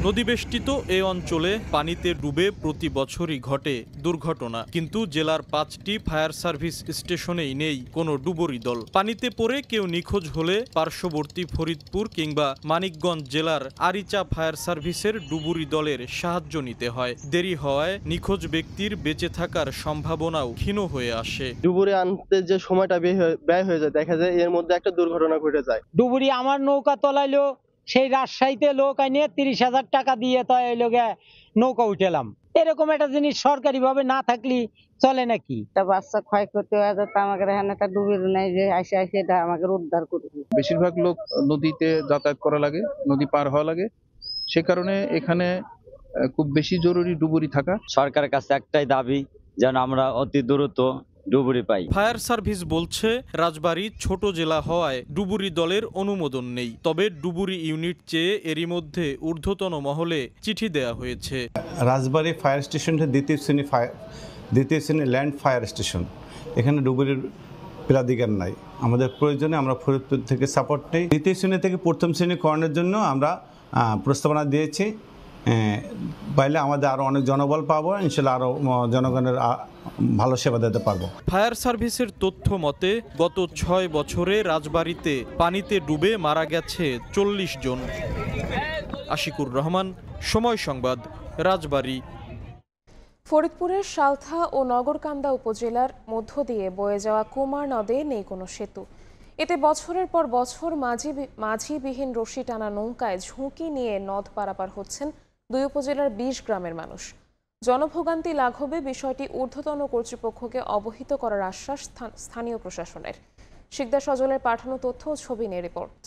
Speaker 33: নদীবেষ্টিত এ অঞ্চলে পানিতে ডুবে প্রতি বছরই ঘটে দুর্ঘটনা, কিন্তু জেলার 5টি ফায়ার সার্ভিস স্টেশনেই নেই কোনো ডুবুরি দল। পানিতে পড়ে কেউ নিখোঁজ হলে পার্শ্ববর্তী ফরিদপুর কিংবা মানিকগঞ্জ জেলার আরিচা ফায়ার সার্ভিসের ডুবুরি দলের সাহায্য নিতে হয়। দেরি হওয়ায় নিখোঁজ ব্যক্তির বেঁচে থাকার সম্ভাবনাও ক্ষীণ হয়ে আসে।
Speaker 7: ডুবুরি আনতে যে সময়টা ব্যয় হয়ে যায়, দেখা যায় এর মধ্যে একটা দুর্ঘটনা ঘটে যায়।
Speaker 9: ডুবুরি আমার নৌকা তোলাইলো, সেই রাজশাহীতে লোক আইনে 30,000 টাকা দিয়ে তো এই লোকে নৌকা উঠেলাম। এরকম একটা জিনিস সরকারি ভাবে না থাকলে চলে নাকি?
Speaker 31: একটা বাচ্চা ক্ষয়ক্ষতি হয়ে যেত, আমাকে এখানে একটা ডুবির নাই যে আসে এটা আমাকে উদ্ধার করবে।
Speaker 10: বেশিরভাগ লোক নদীতে যাতায়াত করা লাগে, নদী পার হওয়া লাগে, সে কারণে এখানে খুব বেশি জরুরি ডুবুরি থাকা।
Speaker 11: সরকারের কাছে একটাই দাবি, যেন আমরা অতি দ্রুত ডুবুরি পাই।
Speaker 33: ফায়ার সার্ভিস বলছে রাজবাড়ী ছোট জেলা হওয়ায় ডুবুরি দলের অনুমোদন নেই, তবে ডুবুরি ইউনিট চেয়ে এরই মধ্যে ঊর্ধ্বতন মহলে চিঠি দেয়া হয়েছে।
Speaker 13: রাজবাড়ী ফায়ার স্টেশনটা দ্বিতীয় শ্রেণী ল্যান্ড ফায়ার স্টেশন, এখানে ডুবুরির প্রাধিকার নাই। আমাদের প্রয়োজনে আমরা ফরিদপুর থেকে সাপোর্ট নেই। দ্বিতীয় শ্রেণী থেকে প্রথম শ্রেণী করানোর জন্য আমরা প্রস্তাবনা দিয়েছি। পাইলে আমাদের আরও অনেক জনবল পাবো, ইনশাল্লাহ আরও জনগণের ভালো সেবা দিতে পারবো।
Speaker 33: ফায়ার সার্ভিসের তথ্য মতে গত 6 বছরে রাজবাড়ীতে পানিতে ডুবে মারা গেছে 40 জন। আশিকুর রহমান, সময় সংবাদ, রাজবাড়ী।
Speaker 1: ফরিদপুরের সালথা ও নগরকান্দা উপজেলার মধ্য দিয়ে বয়ে যাওয়া কুমার নদে নেই কোনো সেতু। এতে বছরের পর বছর মাঝিবিহীন রশি টানা নৌকায় ঝুঁকি নিয়ে নদ পারাপার হচ্ছেন 2 উপজেলার 20 গ্রামের মানুষ। জনভোগান্তি লাঘবে বিষয়টি ঊর্ধ্বতন কর্তৃপক্ষকে অবহিত করার আশ্বাস স্থানীয় প্রশাসনের। শিকদার সজলের পাঠানো তথ্য ও ছবি নিয়ে রিপোর্ট।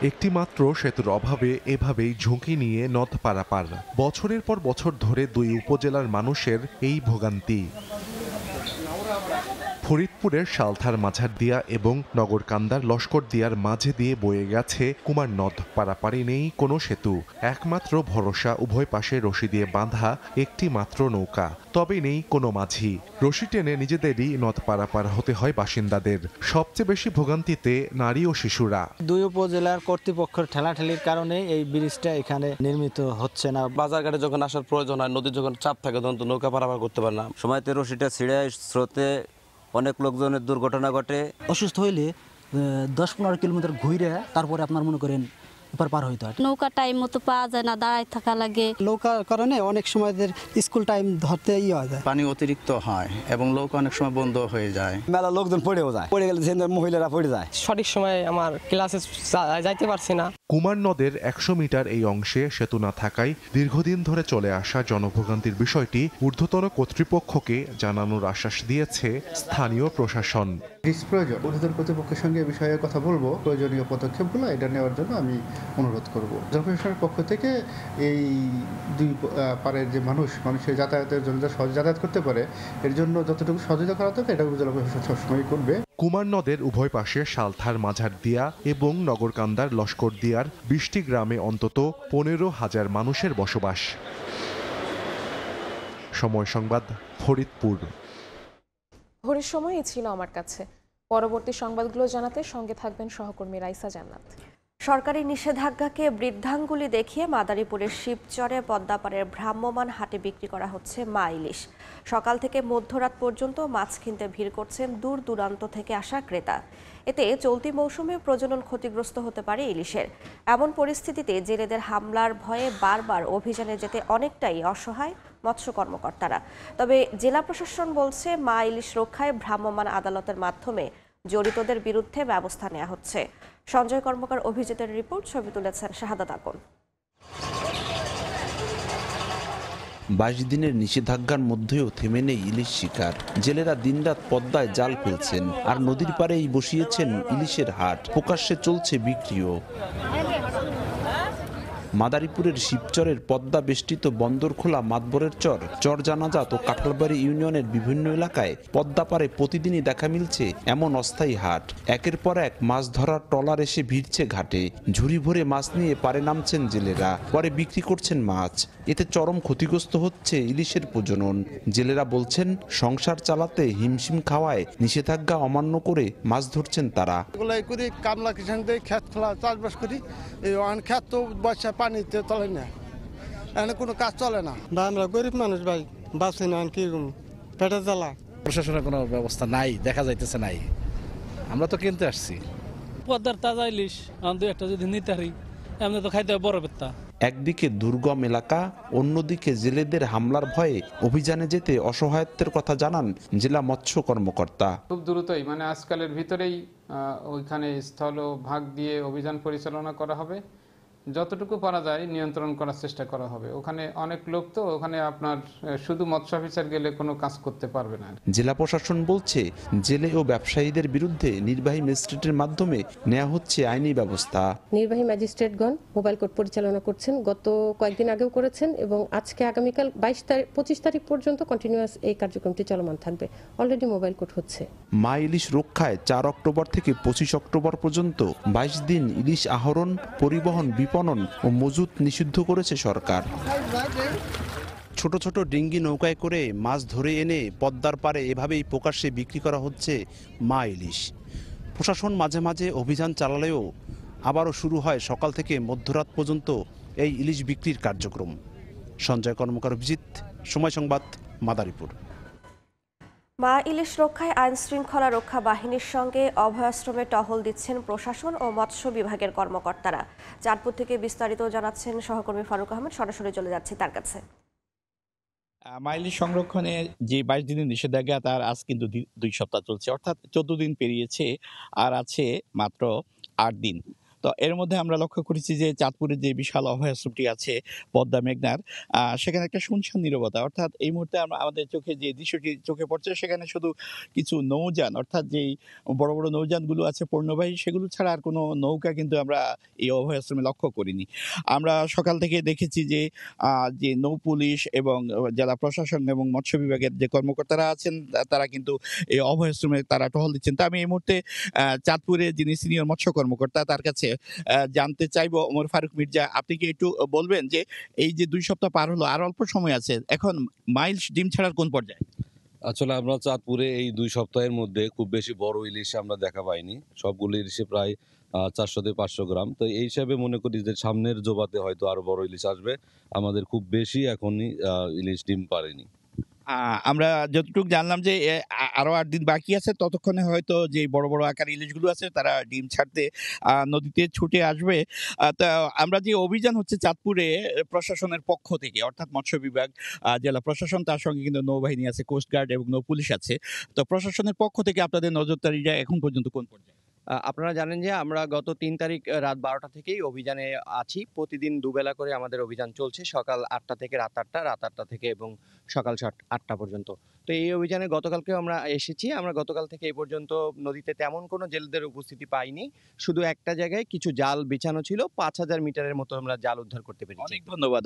Speaker 6: একটি মাত্র সেতুর অভাবে এভাবেই ঝুঁকি নিয়ে নদ পারাপার। বছরের পর বছর ধরে 2 উপজেলার মানুষের এই ভোগান্তি। ফরিদপুরের সালথার মাঝারদিয়া এবং নগরকান্দার লস্করদিয়ার মাঝে দিয়ে বয়ে গেছে কুমার নদ। পারাপারে নেই কোনো সেতু, একমাত্র ভরসা উভয় পাশে রশি দিয়ে বাঁধা একটি মাত্র নৌকা। তবে নেই কোনো মাঝি, রশি টেনে নিজেদেরই নদ পারাপার হতে হয় বাসিন্দাদের। সবচেয়ে বেশি ভোগান্তিতে নারী ও শিশুরা।
Speaker 9: 2 উপজেলার কর্তৃপক্ষের ঠেলাঠেলির কারণে এই ব্রিজটা এখানে নির্মিত হচ্ছে না।
Speaker 14: বাজারঘাটে যখন আসার প্রয়োজন হয়, নদীর যখন চাপ থাকে তখন তো নৌকা পারাপার করতে পারে না।
Speaker 11: সময়তে রশিটা ছিঁড়ে স্রোতে অনেক লোকজনের দুর্ঘটনা ঘটে।
Speaker 9: অসুস্থ হইলে 10-15 কিলোমিটার ঘুরে তারপরে আপনার মনে করেন পার হইতে হয়।
Speaker 15: নৌকা টাইম মতো পাওয়া যায় না, দাঁড়ায় থাকা লাগে।
Speaker 9: নৌকার কারণে অনেক সময় স্কুল টাইম ধরতে হয়ে যায়,
Speaker 14: পানি অতিরিক্ত হয় এবং নৌকা অনেক সময় বন্ধ হয়ে যায়।
Speaker 9: মেলা লোকজন পড়েও যায়, পড়ে গেলে মহিলারা পড়ে যায়।
Speaker 16: সঠিক সময় আমার ক্লাসে যাইতে পারছি না।
Speaker 6: কুমার নদের 100 মিটার এই অংশে সেতু না থাকায় দীর্ঘদিন ধরে চলে আসা জনভোগান্তির বিষয়টি ঊর্ধ্বতন কর্তৃপক্ষকে জানানোর আশ্বাস দিয়েছে স্থানীয় প্রশাসন।
Speaker 17: প্রয়োজন ঊর্ধ্বতন কর্তৃপক্ষের সঙ্গে বিষয়ে কথা বলবো, প্রয়োজনীয় পদক্ষেপগুলো এটা নেওয়ার জন্য আমি অনুরোধ করব। জনপ্রশাসনের পক্ষ থেকে এই 2 পারের যে মানুষের যাতায়াতের জন্য সহজ যাতায়াত করতে পারে, এর জন্য যতটুকু সহযোগিতা করা হবে এটা জনপ্রশাসন সবসময় করবে।
Speaker 6: কুমার নদের উভয় পাশে সালথার মাঝারদিয়া এবং নগরকান্দার লস্করদিয়ার 20টি গ্রামে অন্তত 15,000 মানুষের বসবাস। সময় সংবাদ, ফরিদপুর।
Speaker 1: ভোরের সময় ছিল আমার কাছে। পরবর্তী সংবাদগুলো জানাতে সঙ্গে থাকবেন সহকর্মী রাইসা জান্নাত।
Speaker 18: সরকারি নিষেধাজ্ঞাকে বৃদ্ধাঙ্গুলি দেখিয়ে মাদারীপুরের শিবচরে পদ্মাপাড়ের ভ্রাম্যমাণ হাটে বিক্রি করা হচ্ছে মা ইলিশ। সকাল থেকে মধ্যরাত পর্যন্ত মাছ কিনতে ভিড় করছেন দূর দূরান্ত থেকে আসা ক্রেতা। এতে চলতি মৌসুমে প্রজনন ক্ষতিগ্রস্ত হতে পারে ইলিশের। এমন পরিস্থিতিতে জেলেদের হামলার ভয়ে বারবার অভিযানে যেতে অনেকটাই অসহায় মৎস্য কর্মকর্তারা। তবে জেলা প্রশাসন বলছে মা ইলিশ রক্ষায় ভ্রাম্যমাণ আদালতের মাধ্যমে জড়িতদের বিরুদ্ধে ব্যবস্থা নেওয়া হচ্ছে। সঞ্জয় কর্মকার অভিজিতের রিপোর্ট, ছবি তুলেছেন শাহাদাত আকন।
Speaker 19: 22 দিনের নিষেধাজ্ঞার মধ্যেও থেমে নেই ইলিশ শিকার। জেলেরা দিনরাত পদ্মায় জাল ফেলছেন আর নদীর পাড়েই বসিয়েছেন ইলিশের হাট। প্রকাশ্যে চলছে বিক্রিও। মাদারীপুরের শিবচরের পদ্মা বেষ্টিত বন্দরখোলা মাতবরের চর চরজানাজাত ও কাঁঠালবাড়ি ইউনিয়নের বিভিন্ন এলাকায় পদ্মা পারে প্রতিদিনই দেখা মিলছে এমন অস্থায়ী হাট। একের পর এক মাছ ধরার ট্রলার এসে ভিড়ছে ঘাটে, ঝুড়ি ভরে মাছ নিয়ে পারে নামছেন জেলেরা, পরে বিক্রি করছেন মাছ। এতে চরম ক্ষতিগ্রস্ত হচ্ছে ইলিশের প্রজনন। জেলেরা বলছেন সংসার চালাতে হিমশিম খাওয়ায় নিষেধাজ্ঞা অমান্য করে মাছ ধরছেন তারা।
Speaker 2: কামলা কিষান দিয়ে ক্ষেত খোলা চাষবাস করি, এই ক্ষেত তো বর্ষা পানিতে চলে না, এখানে কোনো কাজ চলে না। আমরা গরিব মানুষ ভাই, বাঁচি না কি পেটে জ্বালা।
Speaker 3: প্রশাসনের কোনো ব্যবস্থা নাই, দেখা যাইতেছে নাই, আমরা তো কিনতে আসছি।
Speaker 28: পদ্মার তাজা ইলিশ আমাদের একটা যদি নিতে পারি এমনি তো খাইতে হবে বড় পেত্তা।
Speaker 19: একদিকে দুর্গম এলাকা, অন্যদিকে জেলেদের হামলার ভয়ে অভিযানে যেতে অসহায়ত্বের কথা জানান জেলা মৎস্য কর্মকর্তা।
Speaker 4: খুব দ্রুতই মানে আজকালের ভিতরেই ওইখানে স্থল ভাগ দিয়ে অভিযান পরিচালনা করা হবে, যতটুকু পারা যায় নিয়ন্ত্রণ করার চেষ্টা করা হবে। ওখানে অনেক লোক, তো ওখানে আপনার শুধু মৎস্য অফিসার গেলে কোনো কাজ করতে পারবে না।
Speaker 19: জেলা প্রশাসন বলছে জেলে ও ব্যবসায়ীদের বিরুদ্ধে নির্বাহী ম্যাজিস্ট্রেটের মাধ্যমে নেওয়া হচ্ছে আইনি ব্যবস্থা।
Speaker 5: নির্বাহী ম্যাজিস্ট্রেটগণ মোবাইল কোর্ট পরিচালনা করছেন, গত কয়েকদিন আগেও করেছেন এবং আজকে আগামীকাল 25 তারিখ পর্যন্ত কন্টিনিউয়াস এই কার্যক্রমটি চলমান থাকবে। অলরেডি মোবাইল কোর্ট হচ্ছে।
Speaker 19: মা ইলিশ রক্ষায় 4 অক্টোবর থেকে 25 অক্টোবর পর্যন্ত 22 দিন ইলিশ আহরণ, পরিবহন, বিপণন ও মজুত নিষিদ্ধ করেছে সরকার। ছোট ছোট ডিঙ্গি নৌকায় করে মাছ ধরে এনে পদ্মার পারে এভাবেই প্রকাশ্যে বিক্রি করা হচ্ছে মা ইলিশ। প্রশাসন মাঝে মাঝে অভিযান চালালেও আবারও শুরু হয় সকাল থেকে মধ্যরাত পর্যন্ত এই ইলিশ বিক্রির কার্যক্রম। সঞ্জয় কর্মকার, অভিজিৎ, সময় সংবাদ, মাদারীপুর।
Speaker 18: মা ইলিশ রক্ষায় আইন শৃঙ্খলা রক্ষা বাহিনীর সঙ্গে অভয়াশ্রমে টহল দিচ্ছেন প্রশাসন ও মৎস্য বিভাগের কর্মকর্তারা। চাঁদপুর থেকে বিস্তারিত জানাচ্ছেন সহকর্মী ফারুক আহমেদ, সরাসরি চলে যাচ্ছে তার কাছে।
Speaker 8: মা ইলিশ সংরক্ষণে যে 22 দিনের নিষেধাজ্ঞা, তার আজ কিন্তু 2 সপ্তাহ চলছে, অর্থাৎ 14 দিন পেরিয়েছে, আর আছে মাত্র 8 দিন। তো এর মধ্যে আমরা লক্ষ্য করেছি যে চাঁদপুরের যে বিশাল অভয়াশ্রমটি আছে পদ্মা মেঘনার, সেখানে একটা শুনশান নীরবতা। অর্থাৎ এই মুহূর্তে আমাদের চোখে যে দৃশ্যটি চোখে পড়ছে, সেখানে শুধু কিছু নৌযান, অর্থাৎ যেই বড় বড় নৌযানগুলো আছে পণ্যবাহী, সেগুলো ছাড়া আর কোনো নৌকা কিন্তু আমরা এই অভয়াশ্রমে লক্ষ্য করিনি। আমরা সকাল থেকে দেখেছি যে নৌ পুলিশ এবং জেলা প্রশাসন এবং মৎস্য বিভাগের যে কর্মকর্তারা আছেন, তারা কিন্তু এই অভয়াশ্রমে তারা টহল দিচ্ছেন। তো আমি এই মুহূর্তে চাঁদপুরে যিনি সিনিয়র মৎস্য কর্মকর্তা, তার কাছে জানতে চাইবো, ওমর ফারুক মির্জা, আপনি কি একটু বলবেন যে এই যে 2 সপ্তাহ পার হলো, আর অল্প সময় আছে, এখন মাইল ডিম ছাড়ার কোন পর্যায়ে?
Speaker 12: আসলে আমরা চাঁদপুরে এই 2 সপ্তাহের মধ্যে খুব বেশি বড় ইলিশ আমরা দেখা পাইনি। সবগুলো ইলিশে প্রায় 400 থেকে 500 গ্রাম। তো এই হিসাবে মনে করি যে সামনের জোবাতে হয়তো আরো বড় ইলিশ আসবে। আমাদের খুব বেশি এখনই ইলিশ ডিম পারেনি।
Speaker 8: আমরা যতটুকু জানলাম যে আরো 8 দিন বাকি আছে, ততক্ষণে হয়তো যে বড় বড় আকার ইলিশগুলো আছে তারা ডিম ছাড়তে নদীতে ছুটে আসবে। তা আমরা যে অভিযান হচ্ছে চাঁদপুরে প্রশাসনের পক্ষ থেকে, অর্থাৎ মৎস্য বিভাগ, জেলা প্রশাসন, তার সঙ্গে কিন্তু নৌবাহিনী আছে, কোস্টগার্ড এবং নৌ পুলিশ আছে। তো প্রশাসনের পক্ষ থেকে আপনাদের নজরদারিটা এখন পর্যন্ত কোন পর্যায়ে?
Speaker 20: আপনারা জানেন যে আমরা গত 3 তারিখ রাত 12টা থেকেই অভিযানে আছি। প্রতিদিন দুবেলা করে আমাদের অভিযান চলছে, সকাল 8টা থেকে রাত 8টা, রাত 8টা থেকে এবং সকাল 8টা পর্যন্ত। তো এই অভিযানে গতকালকেও আমরা এসেছি। আমরা গতকাল থেকে এই পর্যন্ত নদীতে তেমন কোনো জেলেদের উপস্থিতি পাইনি। শুধু একটা জায়গায় কিছু জাল বিছানো ছিল, 5000 মিটারের মতো আমরা জাল উদ্ধার করতে পেরেছি।
Speaker 8: অনেক ধন্যবাদ।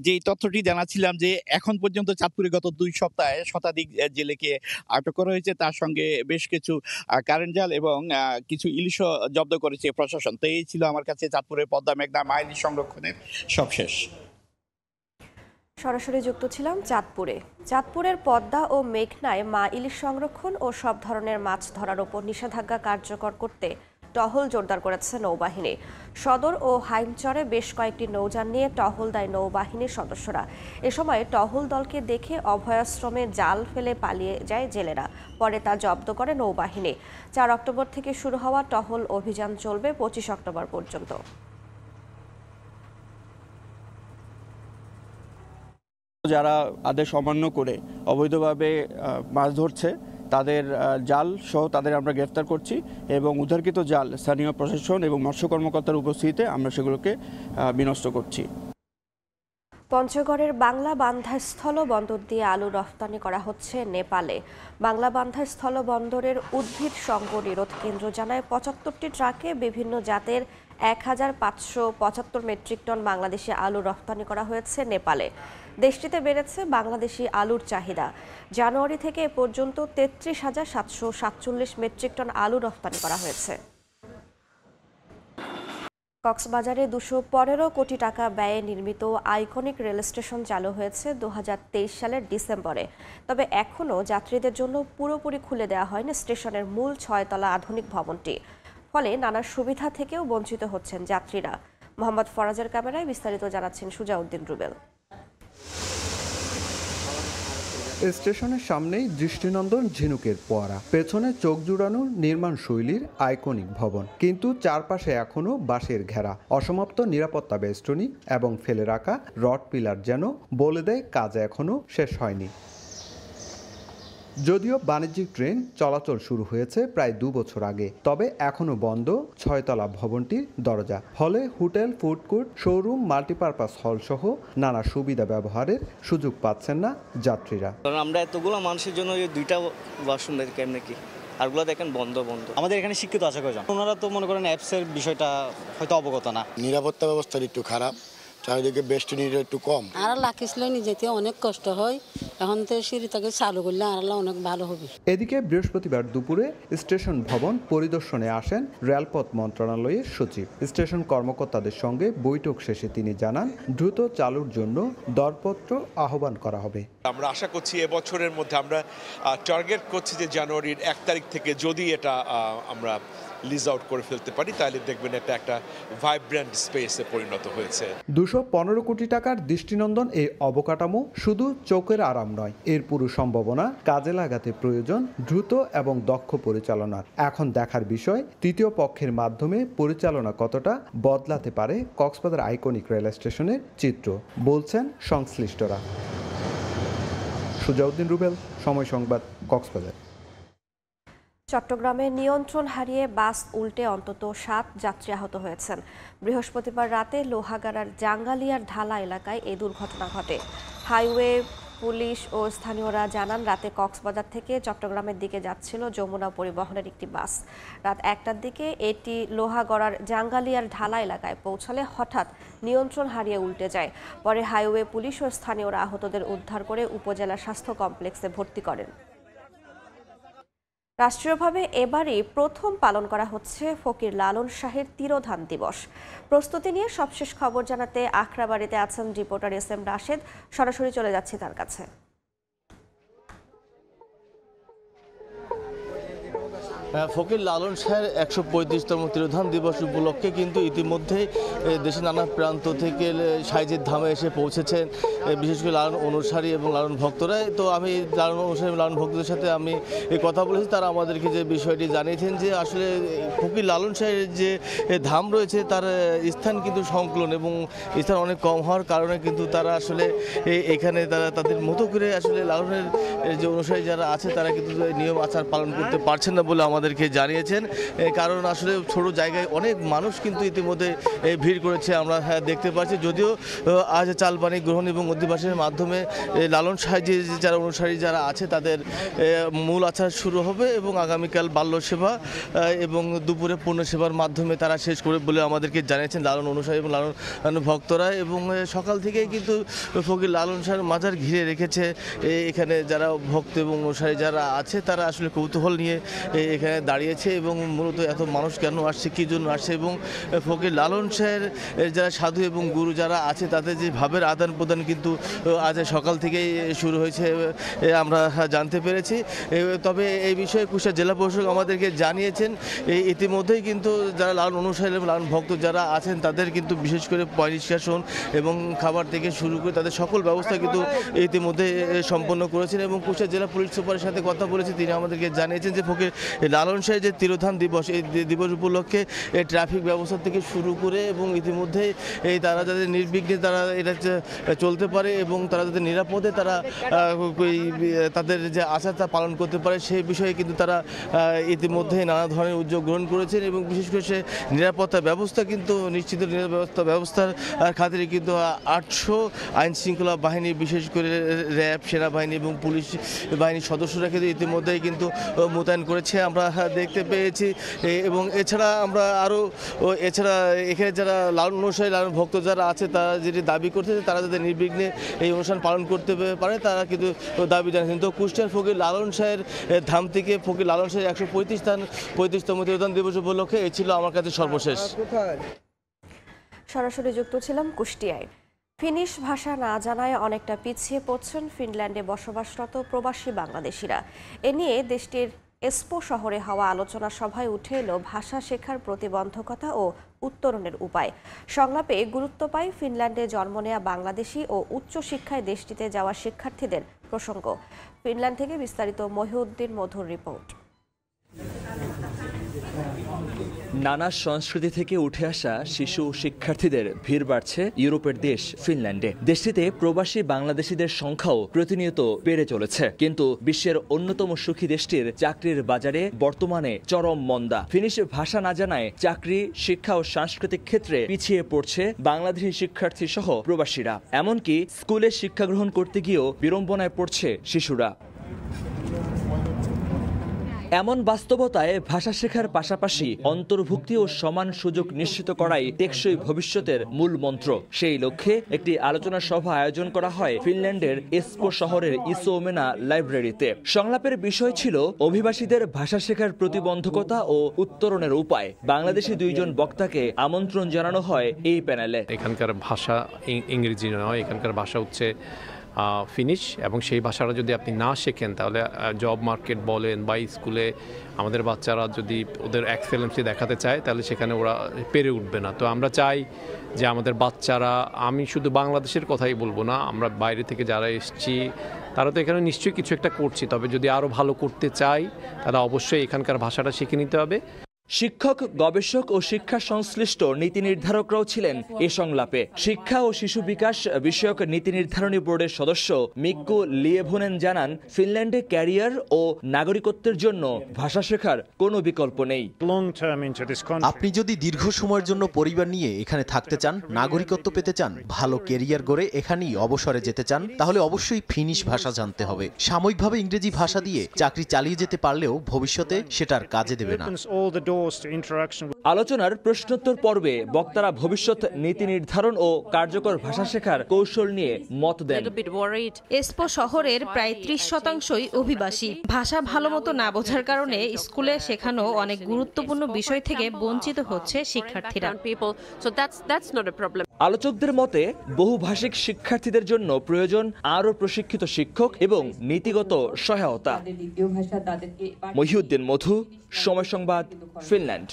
Speaker 8: যে তথ্যটি জানাচ্ছিলাম যে এখন পর্যন্ত চাঁদপুরে গত 2 সপ্তাহে শতাধিক জেলেকে আটক করা হয়েছে, তার সঙ্গে বেশ কিছু কারেন্ট জাল এবং কিছু ইলিশও জব্দ করেছে প্রশাসন। তো এই ছিল আমার কাছে চাঁদপুরের পদ্মা মেঘনা মা ইলিশ সংরক্ষণের সবশেষ।
Speaker 18: সরাসরি যুক্ত ছিলাম চাঁদপুরে। চাঁদপুরের পদ্মা ও মেঘনায় মা ইলিশ সংরক্ষণ ও সব ধরনের মাছ ধরার ওপর নিষেধাজ্ঞা কার্যকর করতে টহল জোরদার করেছে নৌবাহিনী। সদর ও হাইমচরে বেশ কয়েকটি নৌযান নিয়ে টহল দেয় নৌবাহিনীর সদস্যরা। এ সময় টহল দলকে দেখে অভয়াশ্রমে জাল ফেলে পালিয়ে যায় জেলেরা। পরে তা জব্দ করে নৌবাহিনী। 4 অক্টোবর থেকে শুরু হওয়া টহল অভিযান চলবে 25 অক্টোবর পর্যন্ত।
Speaker 21: যারা আদেশ অমান্য করে অবৈধভাবে মাছ ধরছে, তাদের জাল সহ তাদের আমরা গ্রেফতার করছি এবং উদ্ধারকৃত জাল স্থানীয় প্রশাসন এবং মৎস্য কর্মকর্তার উপস্থিতিতে আমরা সেগুলোকে বিনষ্ট করছি।
Speaker 18: পঞ্চগড়ের বাংলা বান্ধা স্থল বন্দর দিয়ে আলু রফতানি করা হচ্ছে নেপালে। বাংলা বান্ধা স্থল বন্দরের উদ্ভিদ সংঘ নিরোধ কেন্দ্র জানায় 75টি ট্রাকে বিভিন্ন জাতের 1575 মেট্রিক টন বাংলাদেশি আলু রপ্তানি করা হয়েছে নেপালে। দেশটিতে বেড়েছে বাংলাদেশি আলুর চাহিদা। জানুয়ারি থেকে এ পর্যন্ত 33,747 মেট্রিক টন আলু রপ্তানি করা হয়েছে। কক্সবাজারে 215 কোটি টাকা ব্যয়ে নির্মিত আইকনিক রেল স্টেশন চালু হয়েছে 2023 সালের ডিসেম্বরে। তবে এখনও যাত্রীদের জন্য পুরোপুরি খুলে দেওয়া হয়নি স্টেশনের মূল 6 তলা আধুনিক ভবনটি। ফলে নানা সুবিধা থেকেও বঞ্চিত হচ্ছেন যাত্রীরা। মোহাম্মদ ফরাজের ক্যামেরায় বিস্তারিত জানাচ্ছেন সুজাউদ্দিন রুবেল।
Speaker 7: স্টেশনের সামনেই দৃষ্টিনন্দন ঝিনুকের পোয়ারা, পেছনে চোখ জুড়ানো নির্মাণ শৈলীর আইকনিক ভবন, কিন্তু চারপাশে এখনও বাঁশের ঘেরা, অসমাপ্ত নিরাপত্তা বেষ্টনী এবং ফেলে রাখা রড পিলার যেন বলে দেয় কাজ এখনও শেষ হয়নি। যদিও বাণিজ্যিক ট্রেন চলাচল শুরু হয়েছে প্রায় 2 বছর আগে, তবে এখনও বন্ধ 6 তলা ভবনটির দরজা। ফলে hotel, food court, showroom, multipurpose হল সহ নানা সুবিধা ব্যবহারের সুযোগ পাচ্ছেন না যাত্রীরা।
Speaker 10: কারণ আমরা এতগুলো মানুষের জন্য এই 2টা ওয়াশরুম কেমনে কি, আরগুলো দেখেন বন্ধ। আমাদের এখানে শিক্ষিত আছে কয়জন, ওনারা তো মনে করেন অ্যাপসের বিষয়টা হয়তো অবগত না।
Speaker 13: নিরাপত্তা ব্যবস্থা একটু খারাপ, চারিদিকে বেষ্টনীটা একটু কম।
Speaker 22: আর লাকিসলে যেতে অনেক কষ্ট হয়, এখন তো সিঁড়িটাকে চালু করলে আর অনেক ভালো হবে।
Speaker 7: এদিকে বৃহস্পতিবার দুপুরে স্টেশন ভবন পরিদর্শনে আসেন রেলপথ মন্ত্রণালয়ের সচিব। স্টেশন কর্মকর্তাদের সঙ্গে বৈঠক শেষে তিনি জানান, দ্রুত চালুর জন্য দরপত্র আহ্বান করা হবে।
Speaker 23: আমরা আশা করছি এবছরের মধ্যে আমরা টার্গেট করছি যে জানুয়ারির 1 তারিখ থেকে যদি এটা আমরা লিজ আউট করে ফেলতে পারি, তাহলে দেখবেন এটা একটা ভাইব্রেন্ট স্পেসে পরিণত হয়েছে।
Speaker 7: 215 কোটি টাকার দৃষ্টিনন্দন এই অবকাঠামো শুধু চোখের আরাম নয়, এর পুরো সম্ভাবনা কাজে লাগাতে প্রয়োজন দ্রুত এবং দক্ষ পরিচালনার। এখন দেখার বিষয় তৃতীয় পক্ষের মাধ্যমে পরিচালনা কতটা বদলাতে পারে কক্সবাজার আইকনিক রেল স্টেশনের চিত্র, বলছেন সংশ্লিষ্টরা। সুজাউদ্দিন রুবেল, সময় সংবাদ, কক্সবাজার।
Speaker 18: চট্টগ্রামে নিয়ন্ত্রণ হারিয়ে বাস উল্টে অন্তত 7 যাত্রী আহত হয়েছেন। বৃহস্পতিবার রাতে লোহাগাড়ার জাঙ্গালিয়ার ঢালা এলাকায় এই দুর্ঘটনা ঘটে। হাইওয়ে পুলিশ ও স্থানীয়রা জানান, রাতে কক্সবাজার থেকে চট্টগ্রামের দিকে যাচ্ছিল যমুনা পরিবহনের একটি বাস। রাত 1টার দিকে এটি লোহাগড়ার জাঙ্গালিয়ার ঢালা এলাকায় পৌঁছালে হঠাৎ নিয়ন্ত্রণ হারিয়ে উল্টে যায়। পরে হাইওয়ে পুলিশ ও স্থানীয়রা আহতদের উদ্ধার করে উপজেলা স্বাস্থ্য কমপ্লেক্সে ভর্তি করেন। রাষ্ট্রীয়ভাবে এবারই প্রথম পালন করা হচ্ছে ফকির লালন শাহের তিরোধান দিবস। প্রস্তুতি নিয়ে সবশেষ খবর জানাতে আখড়াবাড়িতে আছেন রিপোর্টার এস এম রাশেদ। সরাসরি চলে যাচ্ছি তার কাছে।
Speaker 24: ফকির লালন শাহের 135তম তিরোধান দিবস উপলক্ষে কিন্তু ইতিমধ্যে দেশের নানা প্রান্ত থেকে সাইজিদ ধামে এসে পৌঁছেছেন বিশেষ করে লালন অনুসারী এবং লালন ভক্তরা। তো আমি লালন অনুসারী এবং লালন ভক্তদের সাথে আমি এই কথা বলেছি, তারা আমাদেরকে যে বিষয়টি জানিয়েছেন যে আসলে ফকির লালন শাহের যে ধাম রয়েছে তার স্থান কিন্তু সংকলন এবং স্থান অনেক কম হওয়ার কারণে কিন্তু তারা আসলে এখানে তারা তাদের মতো করে আসলে লালনের যে অনুসারী যারা আছে তারা কিন্তু নিয়ম আচার পালন করতে পারছেন না বলে আমাদেরকে জানিয়েছেন। কারণ আসলে ছোট জায়গায় অনেক মানুষ কিন্তু ইতিমধ্যে ভিড় করেছে আমরা দেখতে পাচ্ছি। যদিও আজ চাল পানি গ্রহণ এবং অধিবাসের মাধ্যমে লালন শাহের যারা অনুসারী যারা আছে তাদের মূল আচার শুরু হবে এবং আগামীকাল বাল্য সেবা এবং দুপুরে পূর্ণ সেবার মাধ্যমে তারা শেষ করে বলে আমাদেরকে জানিয়েছেন লালন অনুসারী এবং লালন ভক্তরা। এবং সকাল থেকেই কিন্তু ফকির লালন শাহের মাজার ঘিরে রেখেছে এখানে যারা ভক্ত এবং অনুসারী যারা আছে তারা আসলে কৌতূহল নিয়ে এখানে দাঁড়িয়েছে এবং মূলত এত মানুষ কেন আসছে, কী জন্য আসছে এবং ফকির লালন শাহের যারা সাধু এবং গুরু যারা আছে তাদের যে ভাবের আদান প্রদান কিন্তু আজ সকাল থেকেই শুরু হয়েছে আমরা জানতে পেরেছি। তবে এই বিষয়ে কুষ্টিয়া জেলা প্রশাসক আমাদেরকে জানিয়েছেন ইতিমধ্যেই কিন্তু যারা লালন অনুসারী এবং লালন ভক্ত যারা আছেন তাদের কিন্তু বিশেষ করে পরিষ্কার এবং খাবার থেকে শুরু করে তাদের সকল ব্যবস্থা কিন্তু ইতিমধ্যে সম্পন্ন করেছেন। এবং কুষ্টিয়া জেলা পুলিশ সুপারের সাথে কথা বলেছি, তিনি আমাদেরকে জানিয়েছেন যে ফকির লালন শাহের যে তিরোধান দিবস এই দিবস উপলক্ষে ট্রাফিক ব্যবস্থা থেকে শুরু করে এবং ইতিমধ্যে তারা যাতে নির্বিঘ্নে তারা এটা চলতে পারে এবং তারা যাতে নিরাপদে তারা তাদের যে আচারটা পালন করতে পারে সেই বিষয়ে কিন্তু তারা ইতিমধ্যে নানা ধরনের উদ্যোগ গ্রহণ করেছেন এবং বিশেষ করে সে নিরাপত্তা ব্যবস্থা কিন্তু নিশ্চিত নিরাপত্তা ব্যবস্থার খাতিরে কিন্তু 800 আইন শৃঙ্খলা বাহিনী বিশেষ করে র্যাব, সেনাবাহিনী এবং পুলিশ বাহিনীর সদস্যরা কিন্তু ইতিমধ্যেই কিন্তু মোতায়েন করেছে। আমরা দেখতে পেয়েছি এবং এছাড়া আমরা আরও এছাড়া এখানে যারা লালন অনুসারী লালন ভক্ত যারা আছে তারা যেটি দাবি করছে তারা যাতে নির্বিঘ্নে এই অনুষ্ঠান পালন করতে পারে তারা কিন্তু দাবি জানিয়েছেন। তো কুষ্টিয়ার ফকির লালন শাহের ধাম থেকে ফকির লালন শাহের 135তম তিরোধান দিবস উপলক্ষে এই ছিল আমার কাছে সর্বশেষ।
Speaker 18: সরাসরি যুক্ত ছিলাম কুষ্টিয়ায়। ফিনিশ ভাষা না জানায় অনেকটা পিছিয়ে পড়ছেন ফিনল্যান্ডে বসবাসরত প্রবাসী বাংলাদেশিরা। এ নিয়ে দেশটির এসপো শহরে হওয়া আলোচনা সভায় উঠে এলো ভাষা শেখার প্রতিবন্ধকতা ও উত্তরণের উপায়। সংলাপে গুরুত্ব পায় ফিনল্যান্ডে জন্ম নেওয়া বাংলাদেশি ও উচ্চশিক্ষায় দেশটিতে যাওয়া শিক্ষার্থীদের প্রসঙ্গ। ফিনল্যান্ড থেকে বিস্তারিত মহিউদ্দিন মধুর রিপোর্ট।
Speaker 9: নানা সংস্কৃতি থেকে উঠে আসা শিশু শিক্ষার্থীদের ভিড় বাড়ছে ইউরোপের দেশ ফিনল্যান্ডে। দেশটিতে প্রবাসী বাংলাদেশিদের সংখ্যাও প্রতিনিয়ত বেড়ে চলেছে, কিন্তু বিশ্বের অন্যতম সুখী দেশটির চাকরির বাজারে বর্তমানে চরম মন্দা। ফিনিশ ভাষা না জানায় চাকরি, শিক্ষা ও সাংস্কৃতিক ক্ষেত্রে পিছিয়ে পড়ছে বাংলাদেশি শিক্ষার্থী সহ প্রবাসীরা। এমনকি স্কুলে শিক্ষা গ্রহণ করতে গিয়েও বিড়ম্বনায় পড়ছে শিশুরা। এমন বাস্তবতায় ভাষা শেখার পাশাপাশি অন্তর্ভুক্তি ও সমান সুযোগ নিশ্চিত করাই টেকসই ভবিষ্যতের মূল মন্ত্র। সেই লক্ষ্যে একটি আলোচনা সভা আয়োজন করা হয় ফিনল্যান্ডের এসপো শহরের ইসোমেনা লাইব্রেরিতে। সংলাপের বিষয় ছিল অভিবাসীদের ভাষা শেখার প্রতিবন্ধকতা ও উত্তরণের উপায়। বাংলাদেশি দুইজন বক্তাকে আমন্ত্রণ জানানো হয় এই প্যানেলে।
Speaker 11: এখানকার ভাষা ইংরেজি নয়, এখানকার ভাষা হচ্ছে ফিনিশ, এবং সেই ভাষাটা যদি আপনি না শেখেন তাহলে জব মার্কেট বলেন বা স্কুলে আমাদের বাচ্চারা যদি ওদের এক্সেলেন্সি দেখাতে চায় তাহলে সেখানে ওরা পেরে উঠবে না। তো আমরা চাই যে আমাদের বাচ্চারা, আমি শুধু বাংলাদেশের কথাই বলবো না, আমরা বাইরে থেকে যারা এসেছি তারা তো এখানে নিশ্চয়ই কিছু একটা করছি, তবে যদি আরও ভালো করতে চাই তাহলে অবশ্যই এখানকার ভাষাটা শিখে নিতে হবে।
Speaker 9: শিক্ষক, গবেষক ও শিক্ষা সংশ্লিষ্ট নীতি নির্ধারকরাও ছিলেন এ সংলাপে। শিক্ষা ও শিশু বিকাশ বিষয়ক নীতি নির্ধারণী বোর্ডের সদস্য মিক্কু লিয়েভুনেন জানান, ফিনল্যান্ডে ক্যারিয়ার ও নাগরিকত্বের জন্য ভাষা শেখার কোনো বিকল্প নেই।
Speaker 14: আপনি যদি দীর্ঘ সময়ের জন্য পরিবার নিয়ে এখানে থাকতে চান, নাগরিকত্ব পেতে চান, ভালো ক্যারিয়ার গড়ে এখানেই অবসরে যেতে চান, তাহলে অবশ্যই ফিনিশ ভাষা জানতে হবে। সাময়িকভাবে ইংরেজি ভাষা দিয়ে চাকরি চালিয়ে যেতে পারলেও ভবিষ্যতে সেটার কাজে দেবে না।
Speaker 9: আলোচনার প্রশ্নোত্তর পর্বে বক্তারা ভবিষ্যৎ নীতি নির্ধারণ ও কার্যকর ভাষা শেখার কৌশল নিয়ে মত দেন।
Speaker 15: এসপো শহরের প্রায় 30% অভিবাসী। ভাষা ভালোমতো না বোঝার কারণে স্কুলে শেখানো অনেক গুরুত্বপূর্ণ বিষয় থেকে বঞ্চিত হচ্ছে শিক্ষার্থীরা।
Speaker 9: আলোচকদের মতে বহুভাষিক শিক্ষার্থীদের জন্য প্রয়োজন আরও প্রশিক্ষিত শিক্ষক এবং নীতিগত সহায়তা। মহিউদ্দিন মধু, সময় সংবাদ, ফিনল্যান্ড।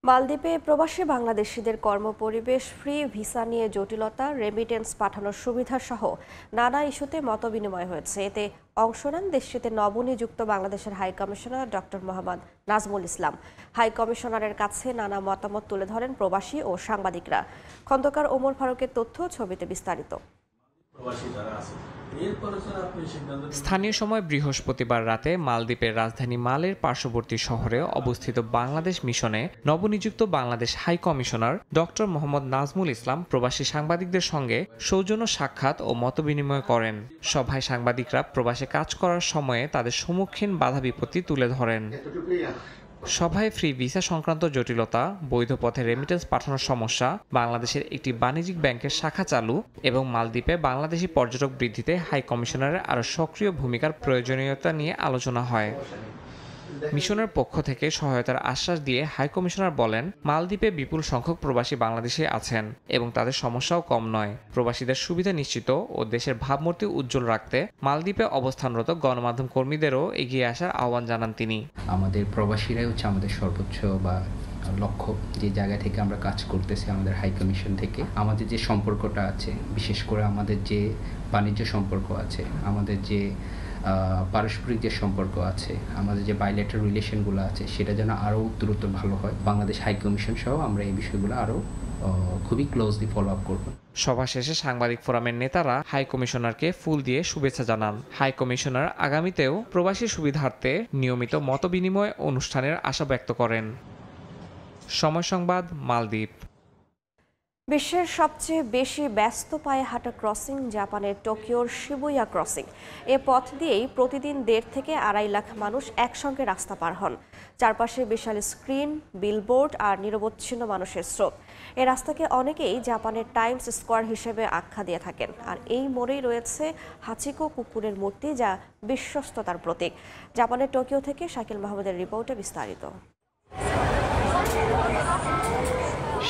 Speaker 18: মালদ্বীপে প্রবাসী বাংলাদেশিদের কর্মপরিবেশ, ফ্রি ভিসা নিয়ে জটিলতা, রেমিটেন্স পাঠানোর সুবিধা সহ নানা ইস্যুতে মতবিনিময় হয়েছে। এতে অংশ নেন দেশটিতে নবনিযুক্ত বাংলাদেশের high commissioner doctor Mohammad Nazmul Islam. High কমিশনারের কাছে নানা মতামত তুলে ধরেন প্রবাসী ও সাংবাদিকরা। খন্দকার ওমর ফারুকের তথ্য, ছবিতে বিস্তারিত।
Speaker 16: স্থানীয় সময় বৃহস্পতিবার রাতে মালদ্বীপের রাজধানী মালের পার্শ্ববর্তী শহরে অবস্থিত বাংলাদেশ মিশনে নবনিযুক্ত Bangladesh high commissioner doctor Mohammad Nazmul Islam প্রবাসী সাংবাদিকদের সঙ্গে সৌজন্য সাক্ষাৎ ও মতবিনিময় করেন। সভায় সাংবাদিকরা প্রবাসে কাজ করার সময়ে তাদের সম্মুখীন বাধা বিপত্তি তুলে ধরেন। সভায় ফ্রি ভিসা সংক্রান্ত জটিলতা, বৈধ পথে রেমিটেন্স পাঠানোর সমস্যা, বাংলাদেশের একটি বাণিজ্যিক ব্যাংকের শাখা চালু এবং মালদ্বীপে বাংলাদেশি পর্যটক বৃদ্ধিতে হাই কমিশনারের আরও সক্রিয় ভূমিকার প্রয়োজনীয়তা নিয়ে আলোচনা হয়। মিশনের পক্ষ থেকে সহায়তার আশ্বাস দিয়ে হাই কমিশনার বলেন, মালদ্বীপে বিপুল সংখ্যক প্রবাসী বাংলাদেশি আছেন এবং তাদের সমস্যাও কম নয়। প্রবাসীদের সুবিধা নিশ্চিত ও দেশের ভাবমূর্তি উজ্জ্বল রাখতে মালদ্বীপে অবস্থানরত গণমাধ্যম কর্মীদেরও এগিয়ে আসার আহ্বান জানান তিনি।
Speaker 25: আমাদের প্রবাসীরাই হচ্ছে আমাদের সর্বোচ্চ বা লক্ষ্য, যে জায়গা থেকে আমরা কাজ করতেছি আমাদের হাই কমিশন থেকে। আমাদের যে সম্পর্কটা আছে, বিশেষ করে আমাদের যে বাণিজ্য সম্পর্ক আছে, আমাদের যে পারস্পরিক যে সম্পর্ক আছে, আমাদের যে বাইলেটারাল রিলেশনগুলো আছে, সেটা যেন আরও দ্রুত ভালো হয়। বাংলাদেশ হাই কমিশন সহ আমরা এই বিষয়গুলো আরও খুবই ক্লোজলি ফলো আপ করব।
Speaker 16: সভা শেষে সাংবাদিক ফোরামের নেতারা হাই কমিশনারকে ফুল দিয়ে শুভেচ্ছা জানান। হাই কমিশনার আগামীতেও প্রবাসী সুবিধার্থে নিয়মিত মতবিনিময় অনুষ্ঠানের আশা ব্যক্ত করেন। সময় সংবাদ, মালদ্বীপ।
Speaker 18: বিশ্বের সবচেয়ে বেশি ব্যস্ত পায়ে হাঁটা ক্রসিং জাপানের টোকিওর শিবুয়া ক্রসিং। এ পথ দিয়েই প্রতিদিন 1.5 থেকে 2.5 লাখ মানুষ একসঙ্গে রাস্তা পার হন। চারপাশে বিশাল স্ক্রিন, বিলবোর্ড আর নিরবচ্ছিন্ন মানুষের স্রোত। এই রাস্তাকে অনেকেই জাপানের টাইমস স্কোয়ার হিসেবে আখ্যা দিয়ে থাকেন। আর এই মোড়েই রয়েছে হাচিকো কুকুরের মূর্তি, যা বিশ্বস্ততার প্রতীক। জাপানের টোকিও থেকে শাকিল মাহমুদের রিপোর্টে বিস্তারিত।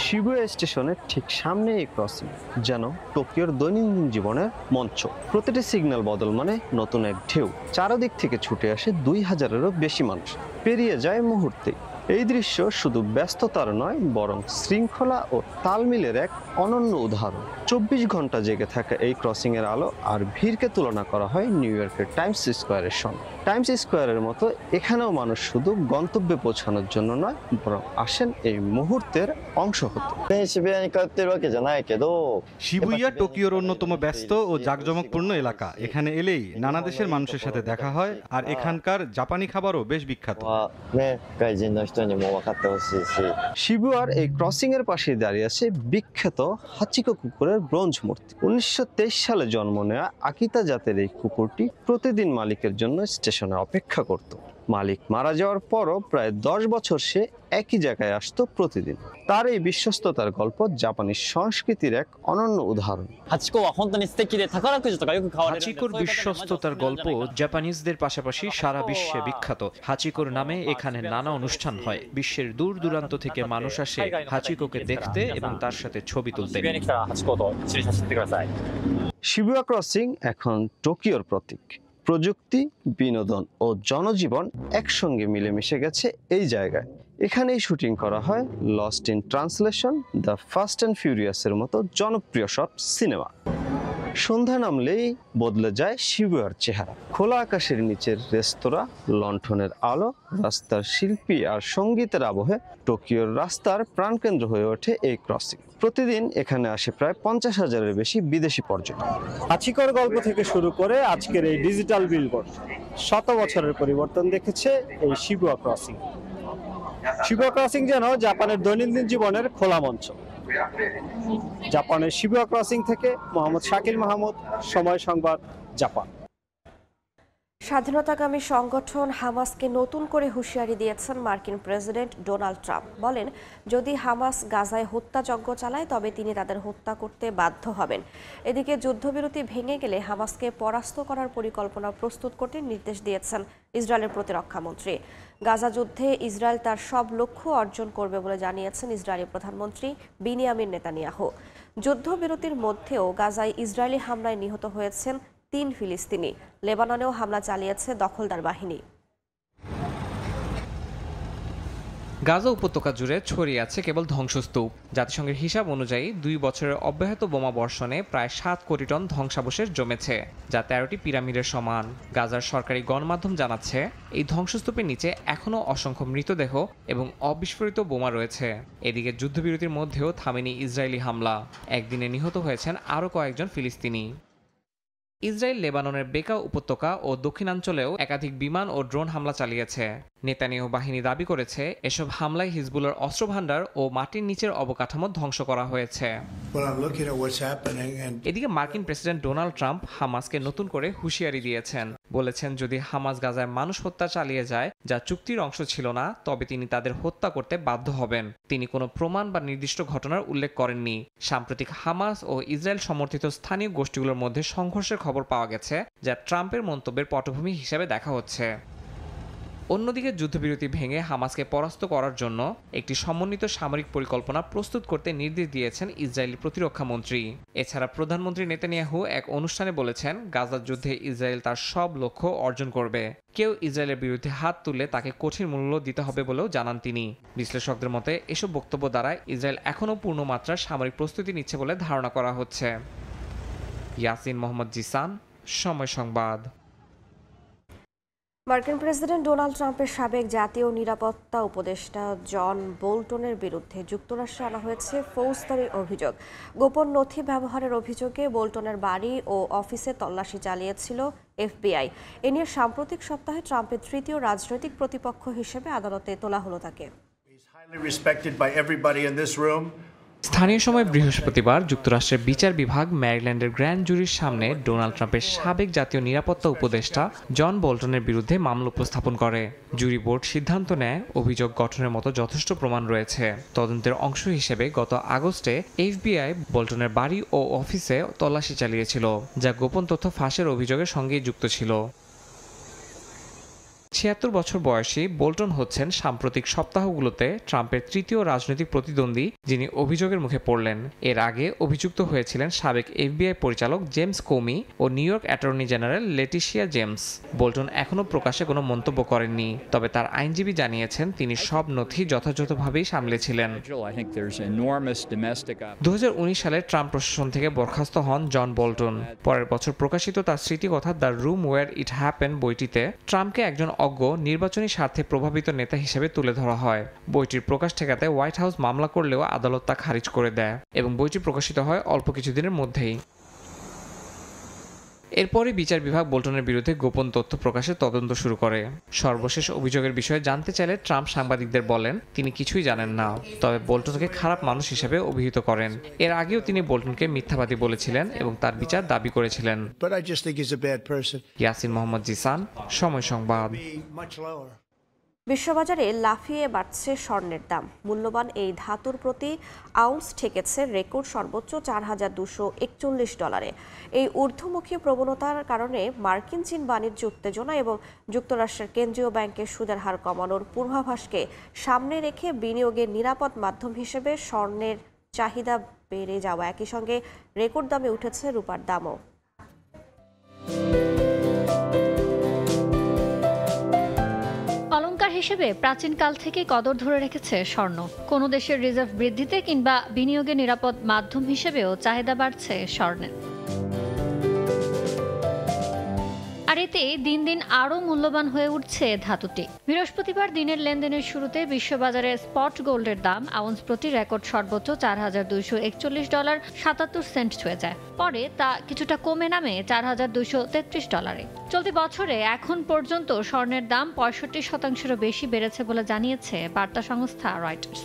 Speaker 1: শিবুয়া স্টেশনের ঠিক সামনে এই ক্রসিং যেন টোকিওর দৈনন্দিন জীবনের মঞ্চ। প্রতিটি সিগন্যাল বদল মানে নতুন এক ঢেউ। চারদিক থেকে ছুটে আসে 2000-এরও বেশি মানুষ, পেরিয়ে যায় মুহূর্তে। এই দৃশ্য শুধু ব্যস্ততার নয়, বরং শৃঙ্খলা ও তালমিলের এক অনন্য উদাহরণ। 24 ঘন্টা জেগে থাকা এই ক্রসিং এর আলো আর ভিড়কে তুলনা করা হয় নিউ ইয়র্কের টাইমস স্কোয়ারের সঙ্গে। টাইমস স্কোয়ারের মতো এখানেও মানুষ শুধু গন্তব্যে পৌঁছানোর জন্য নয়, বরং আসেন এই মুহূর্তের অংশ হতে।
Speaker 2: শিবুয়া টোকিওর অন্যতম ব্যস্ত ও জাঁকজমকপূর্ণ এলাকা। এখানে এলেই নানা দেশের মানুষের সাথে দেখা হয়, আর এখানকার জাপানি খাবারও বেশ বিখ্যাত।
Speaker 1: শিবুয়ার এই ক্রসিং এর পাশে দাঁড়িয়ে আছে বিখ্যাত হাচিকো কুকুরের ব্রোঞ্জ মূর্তি। 1923 সালে জন্ম নেওয়া আকিতা জাতের এই কুকুরটি প্রতিদিন মালিকের জন্য স্টেশনে অপেক্ষা করত। মালিক মারা যাওয়ার পরও প্রায় 10 বছর সে একই জায়গায় আসতো প্রতিদিন। তার এই বিশ্বস্ততার গল্প জাপানি সংস্কৃতির এক অনন্য উদাহরণ।
Speaker 3: হাচিকোর বিশ্বস্ততার গল্প জাপানিজদের পাশাপাশি সারা বিশ্বে বিখ্যাত। হাচিকোর নামে এখানে নানা অনুষ্ঠান হয়। বিশ্বের দূর দূরান্ত থেকে মানুষ আসে হাচিকোকে দেখতে এবং তার সাথে ছবি তুলতে।
Speaker 1: শিবুয়া ক্রসিং এখন টোকিওর প্রতীক। প্রযুক্তি, বিনোদন ও জনজীবন একসঙ্গে মিলেমিশে গেছে এই জায়গায়। এখানেই শুটিং করা হয় lost in translation, the fast and ফিউরিয়াসের মতো জনপ্রিয় সব সিনেমা। সন্ধ্যা নামলেই বদলে যায় শিবুয়ার চেহারা। খোলা আকাশের নিচের রেস্তোরাঁ, লণ্ঠনের আলো, রাস্তার শিল্পী আর সঙ্গীতের আবহে টোকিওর রাস্তার প্রাণকেন্দ্র হয়ে ওঠে এই ক্রসিং। প্রতিদিন এখানে আসে প্রায় 50,000-এর বেশি বিদেশি পর্যটক।
Speaker 6: হাচিকোর গল্প থেকে শুরু করে আজকের এই ডিজিটাল বিলবোর্ড, 100 বছরের পরিবর্তন দেখেছে এই শিবুয়া ক্রসিং। শিবুয়া ক্রসিং যেন জাপানের দৈনন্দিন জীবনের খোলা মঞ্চ। জাপানের শিবুয়া ক্রসিং থেকে মোহাম্মদ শাকিল মাহমুদ, সময় সংবাদ, জাপান।
Speaker 18: স্বাধীনতাকামী সংগঠন হামাসকে নতুন করে হুঁশিয়ারি দিয়েছেন মার্কিন প্রেসিডেন্ট ডোনাল্ড ট্রাম্প। বলেন, যদি হামাস গাজায় হত্যাযজ্ঞ চালায় তবে তিনি তাদের হত্যা করতে বাধ্য হবেন। এদিকে যুদ্ধবিরতি ভেঙে গেলে হামাসকে পরাস্ত করার পরিকল্পনা প্রস্তুত করতে নির্দেশ দিয়েছেন ইসরায়েলের প্রতিরক্ষামন্ত্রী। গাজা যুদ্ধে ইসরায়েল তার সব লক্ষ্য অর্জন করবে বলে জানিয়েছেন ইসরায়েলি প্রধানমন্ত্রী বিনিয়ামিন নেতানিয়াহু। যুদ্ধবিরতির মধ্যেও গাজায় ইসরায়েলি হামলায় নিহত হয়েছেন 3 ফিলিস্তিনি। লেবাননেও হামলা চালিয়েছে দখলদার বাহিনী।
Speaker 16: গাজা উপত্যকা জুড়ে ছড়িয়ে আছে কেবল ধ্বংসস্তূপ। জাতিসংঘের হিসাব অনুযায়ী 2 বছরের অব্যাহত বোমা বর্ষণে প্রায় 7 কোটি টন ধ্বংসাবশেষ জমেছে, যা 13টি পিরামিডের সমান। গাজার সরকারি গণমাধ্যম জানাচ্ছে, এই ধ্বংসস্তূপের নিচে এখনও অসংখ্য মৃতদেহ এবং অবিস্ফোরিত বোমা রয়েছে। এদিকে যুদ্ধবিরতির মধ্যেও থামেনি ইসরায়েলি হামলা। একদিনে নিহত হয়েছেন আরও কয়েকজন ফিলিস্তিনি। ইসরায়েল লেবাননের বেকা উপত্যকা ও দক্ষিণাঞ্চলেও একাধিক বিমান ও ড্রোন হামলা চালিয়েছে। নেতানিয়াহু বাহিনী দাবি করেছে, এসব হামলায় হিজবুলের অস্ত্রভান্ডার ও মাটির নিচের অবকাঠামো ধ্বংস করা হয়েছে। এদিকে মার্কিন প্রেসিডেন্ট ডোনাল্ড ট্রাম্প হামাসকে নতুন করে হুঁশিয়ারি দিয়েছেন। বলেছেন, যদি হামাস গাজায় মানুষ হত্যা চালিয়ে যায়, যা চুক্তির অংশ ছিল না, তবে তিনি তাদের হত্যা করতে বাধ্য হবেন। তিনি কোনো প্রমাণ বা নির্দিষ্ট ঘটনার উল্লেখ করেননি। সাম্প্রতিক হামাস ও ইসরায়েল সমর্থিত স্থানীয় গোষ্ঠীগুলোর মধ্যে সংঘর্ষের খবর পাওয়া গেছে, যা ট্রাম্পের মন্তব্যের পটভূমি হিসেবে দেখা হচ্ছে। অন্যদিকে যুদ্ধবিরতি ভেঙে হামাসকে পরাস্ত করার জন্য একটি সমন্বিত সামরিক পরিকল্পনা প্রস্তুত করতে নির্দেশ দিয়েছেন ইসরায়েলি প্রতিরক্ষামন্ত্রী। এছাড়া প্রধানমন্ত্রী নেতানিয়াহু এক অনুষ্ঠানে বলেছেন, গাজার যুদ্ধে ইসরায়েল তার সব লক্ষ্য অর্জন করবে। কেউ ইসরায়েলের বিরুদ্ধে হাত তুললে তাকে কঠিন মূল্য দিতে হবে বলেও জানান তিনি। বিশ্লেষকদের মতে, এসব বক্তব্য দ্বারা ইসরায়েল এখনও পূর্ণ মাত্রার সামরিক প্রস্তুতি নিচ্ছে বলে ধারণা করা হচ্ছে। ইয়াসিন মোহাম্মদ জিসান, সময় সংবাদ।
Speaker 18: মার্কিন প্রেসিডেন্ট ডোনাল্ড ট্রাম্পের সাবেক জাতীয় নিরাপত্তা উপদেষ্টা জন বোল্টনের বিরুদ্ধে যুক্তরাষ্ট্রে আনা হয়েছে ফৌজদারি অভিযোগ। গোপন নথি ব্যবহারের অভিযোগে বোল্টনের বাড়ি ও অফিসে তল্লাশি চালিয়েছিল FBI। এ নিয়ে সাম্প্রতিক সপ্তাহে ট্রাম্পের তৃতীয় রাজনৈতিক প্রতিপক্ষ হিসেবে আদালতে তোলা হলো তাকে।
Speaker 16: স্থানীয় সময় বৃহস্পতিবার যুক্তরাষ্ট্রের বিচার বিভাগ ম্যারিল্যান্ডের গ্র্যান্ড জুরির সামনে ডোনাল্ড ট্রাম্পের সাবেক জাতীয় নিরাপত্তা উপদেষ্টা জন বোল্টনের বিরুদ্ধে মামলা উপস্থাপন করে। জুরি বোর্ড সিদ্ধান্ত নেয় অভিযোগ গঠনের মতো যথেষ্ট প্রমাণ রয়েছে। তদন্তের অংশ হিসেবে গত আগস্টে FBI বোল্টনের বাড়ি ও অফিসে তল্লাশি চালিয়েছিল, যা গোপন তথ্য ফাঁসের অভিযোগের সঙ্গেই যুক্ত ছিল। ৭৬ বছর বয়সী বোল্টন হচ্ছেন সাম্প্রতিক সপ্তাহগুলোতে ট্রাম্পের তৃতীয় রাজনৈতিক প্রতিদ্বন্দ্বী যিনি অভিযোগের মুখে পড়লেন। এর আগে অভিযুক্ত হয়েছিলেন সাবেক FBI পরিচালক জেমস কোমি ও New York attorney general Letitia James. Bolton এখনও প্রকাশ্যে কোনো মন্তব্য করেননি, তবে তার আইনজীবী জানিয়েছেন তিনি সব নথি যথাযথভাবেই সামলেছিলেন। 2019 সালে ট্রাম্প প্রশাসন থেকে বরখাস্ত হন জন বোল্টন। পরের বছর প্রকাশিত তার স্মৃতিকথা the room where it happen বইটিতে ট্রাম্পকে একজন অজ্ঞ নির্বাচনী স্বার্থে প্রভাবিত নেতা হিসেবে তুলে ধরা হয়। বইটির প্রকাশ ঠেকাতে হোয়াইট হাউস মামলা করলেও আদালত তা খারিজ করে দেয় এবং বইটি প্রকাশিত হয় অল্প কিছুদিনের মধ্যেই। এরপরই বিচার বিভাগ বোল্টনের বিরুদ্ধে গোপন তথ্য প্রকাশের তদন্ত শুরু করে। সর্বশেষ অভিযোগের বিষয়ে জানতে চাইলে ট্রাম্প সাংবাদিকদের বলেন তিনি কিছুই জানেন না, তবে বোল্টনকে খারাপ মানুষ হিসেবে অভিহিত করেন। এর আগেও তিনি বোল্টনকে মিথ্যাবাদী বলেছিলেন এবং তার বিচার দাবি করেছিলেন। ইয়াসিন মোহাম্মদ জিসান, সময় সংবাদ।
Speaker 18: বিশ্ববাজারে লাফিয়ে বাড়ছে স্বর্ণের দাম। মূল্যবান এই ধাতুর প্রতি আউন্স ঠেকেছে রেকর্ড সর্বোচ্চ $4,241। এই ঊর্ধ্বমুখী প্রবণতার কারণে মার্কিন চীন বাণিজ্য উত্তেজনা এবং যুক্তরাষ্ট্রের কেন্দ্রীয় ব্যাংকের সুদের হার কমানোর পূর্বাভাসকে সামনে রেখে বিনিয়োগের নিরাপদ মাধ্যম হিসেবে স্বর্ণের চাহিদা বেড়ে যাওয়া একই সঙ্গে রেকর্ড দামে উঠেছে রূপার দামও।
Speaker 4: অলংকার হিসেবে প্রাচীনকাল থেকে কদর ধরে রেখেছে স্বর্ণ। কোনো দেশের রিজার্ভ বৃদ্ধিতে কিংবা বিনিয়োগের নিরাপদ মাধ্যম হিসেবেও চাহিদা বাড়ছে স্বর্ণের। আর এতে দিন দিন আরও মূল্যবান হয়ে উঠছে ধাতুটি। বৃহস্পতিবার দিনের লেনদেনের শুরুতে বিশ্ববাজারে স্পট গোল্ডের দাম আউন্স প্রতি রেকর্ড সর্বোচ্চ $4,241.77 ছুঁয়ে যায়। পরে তা কিছুটা কমে নামে $4,233। চলতি বছরে এখন পর্যন্ত স্বর্ণের দাম 65%-এরও বেশি বেড়েছে বলে জানিয়েছে বার্তা সংস্থা রয়টার্স।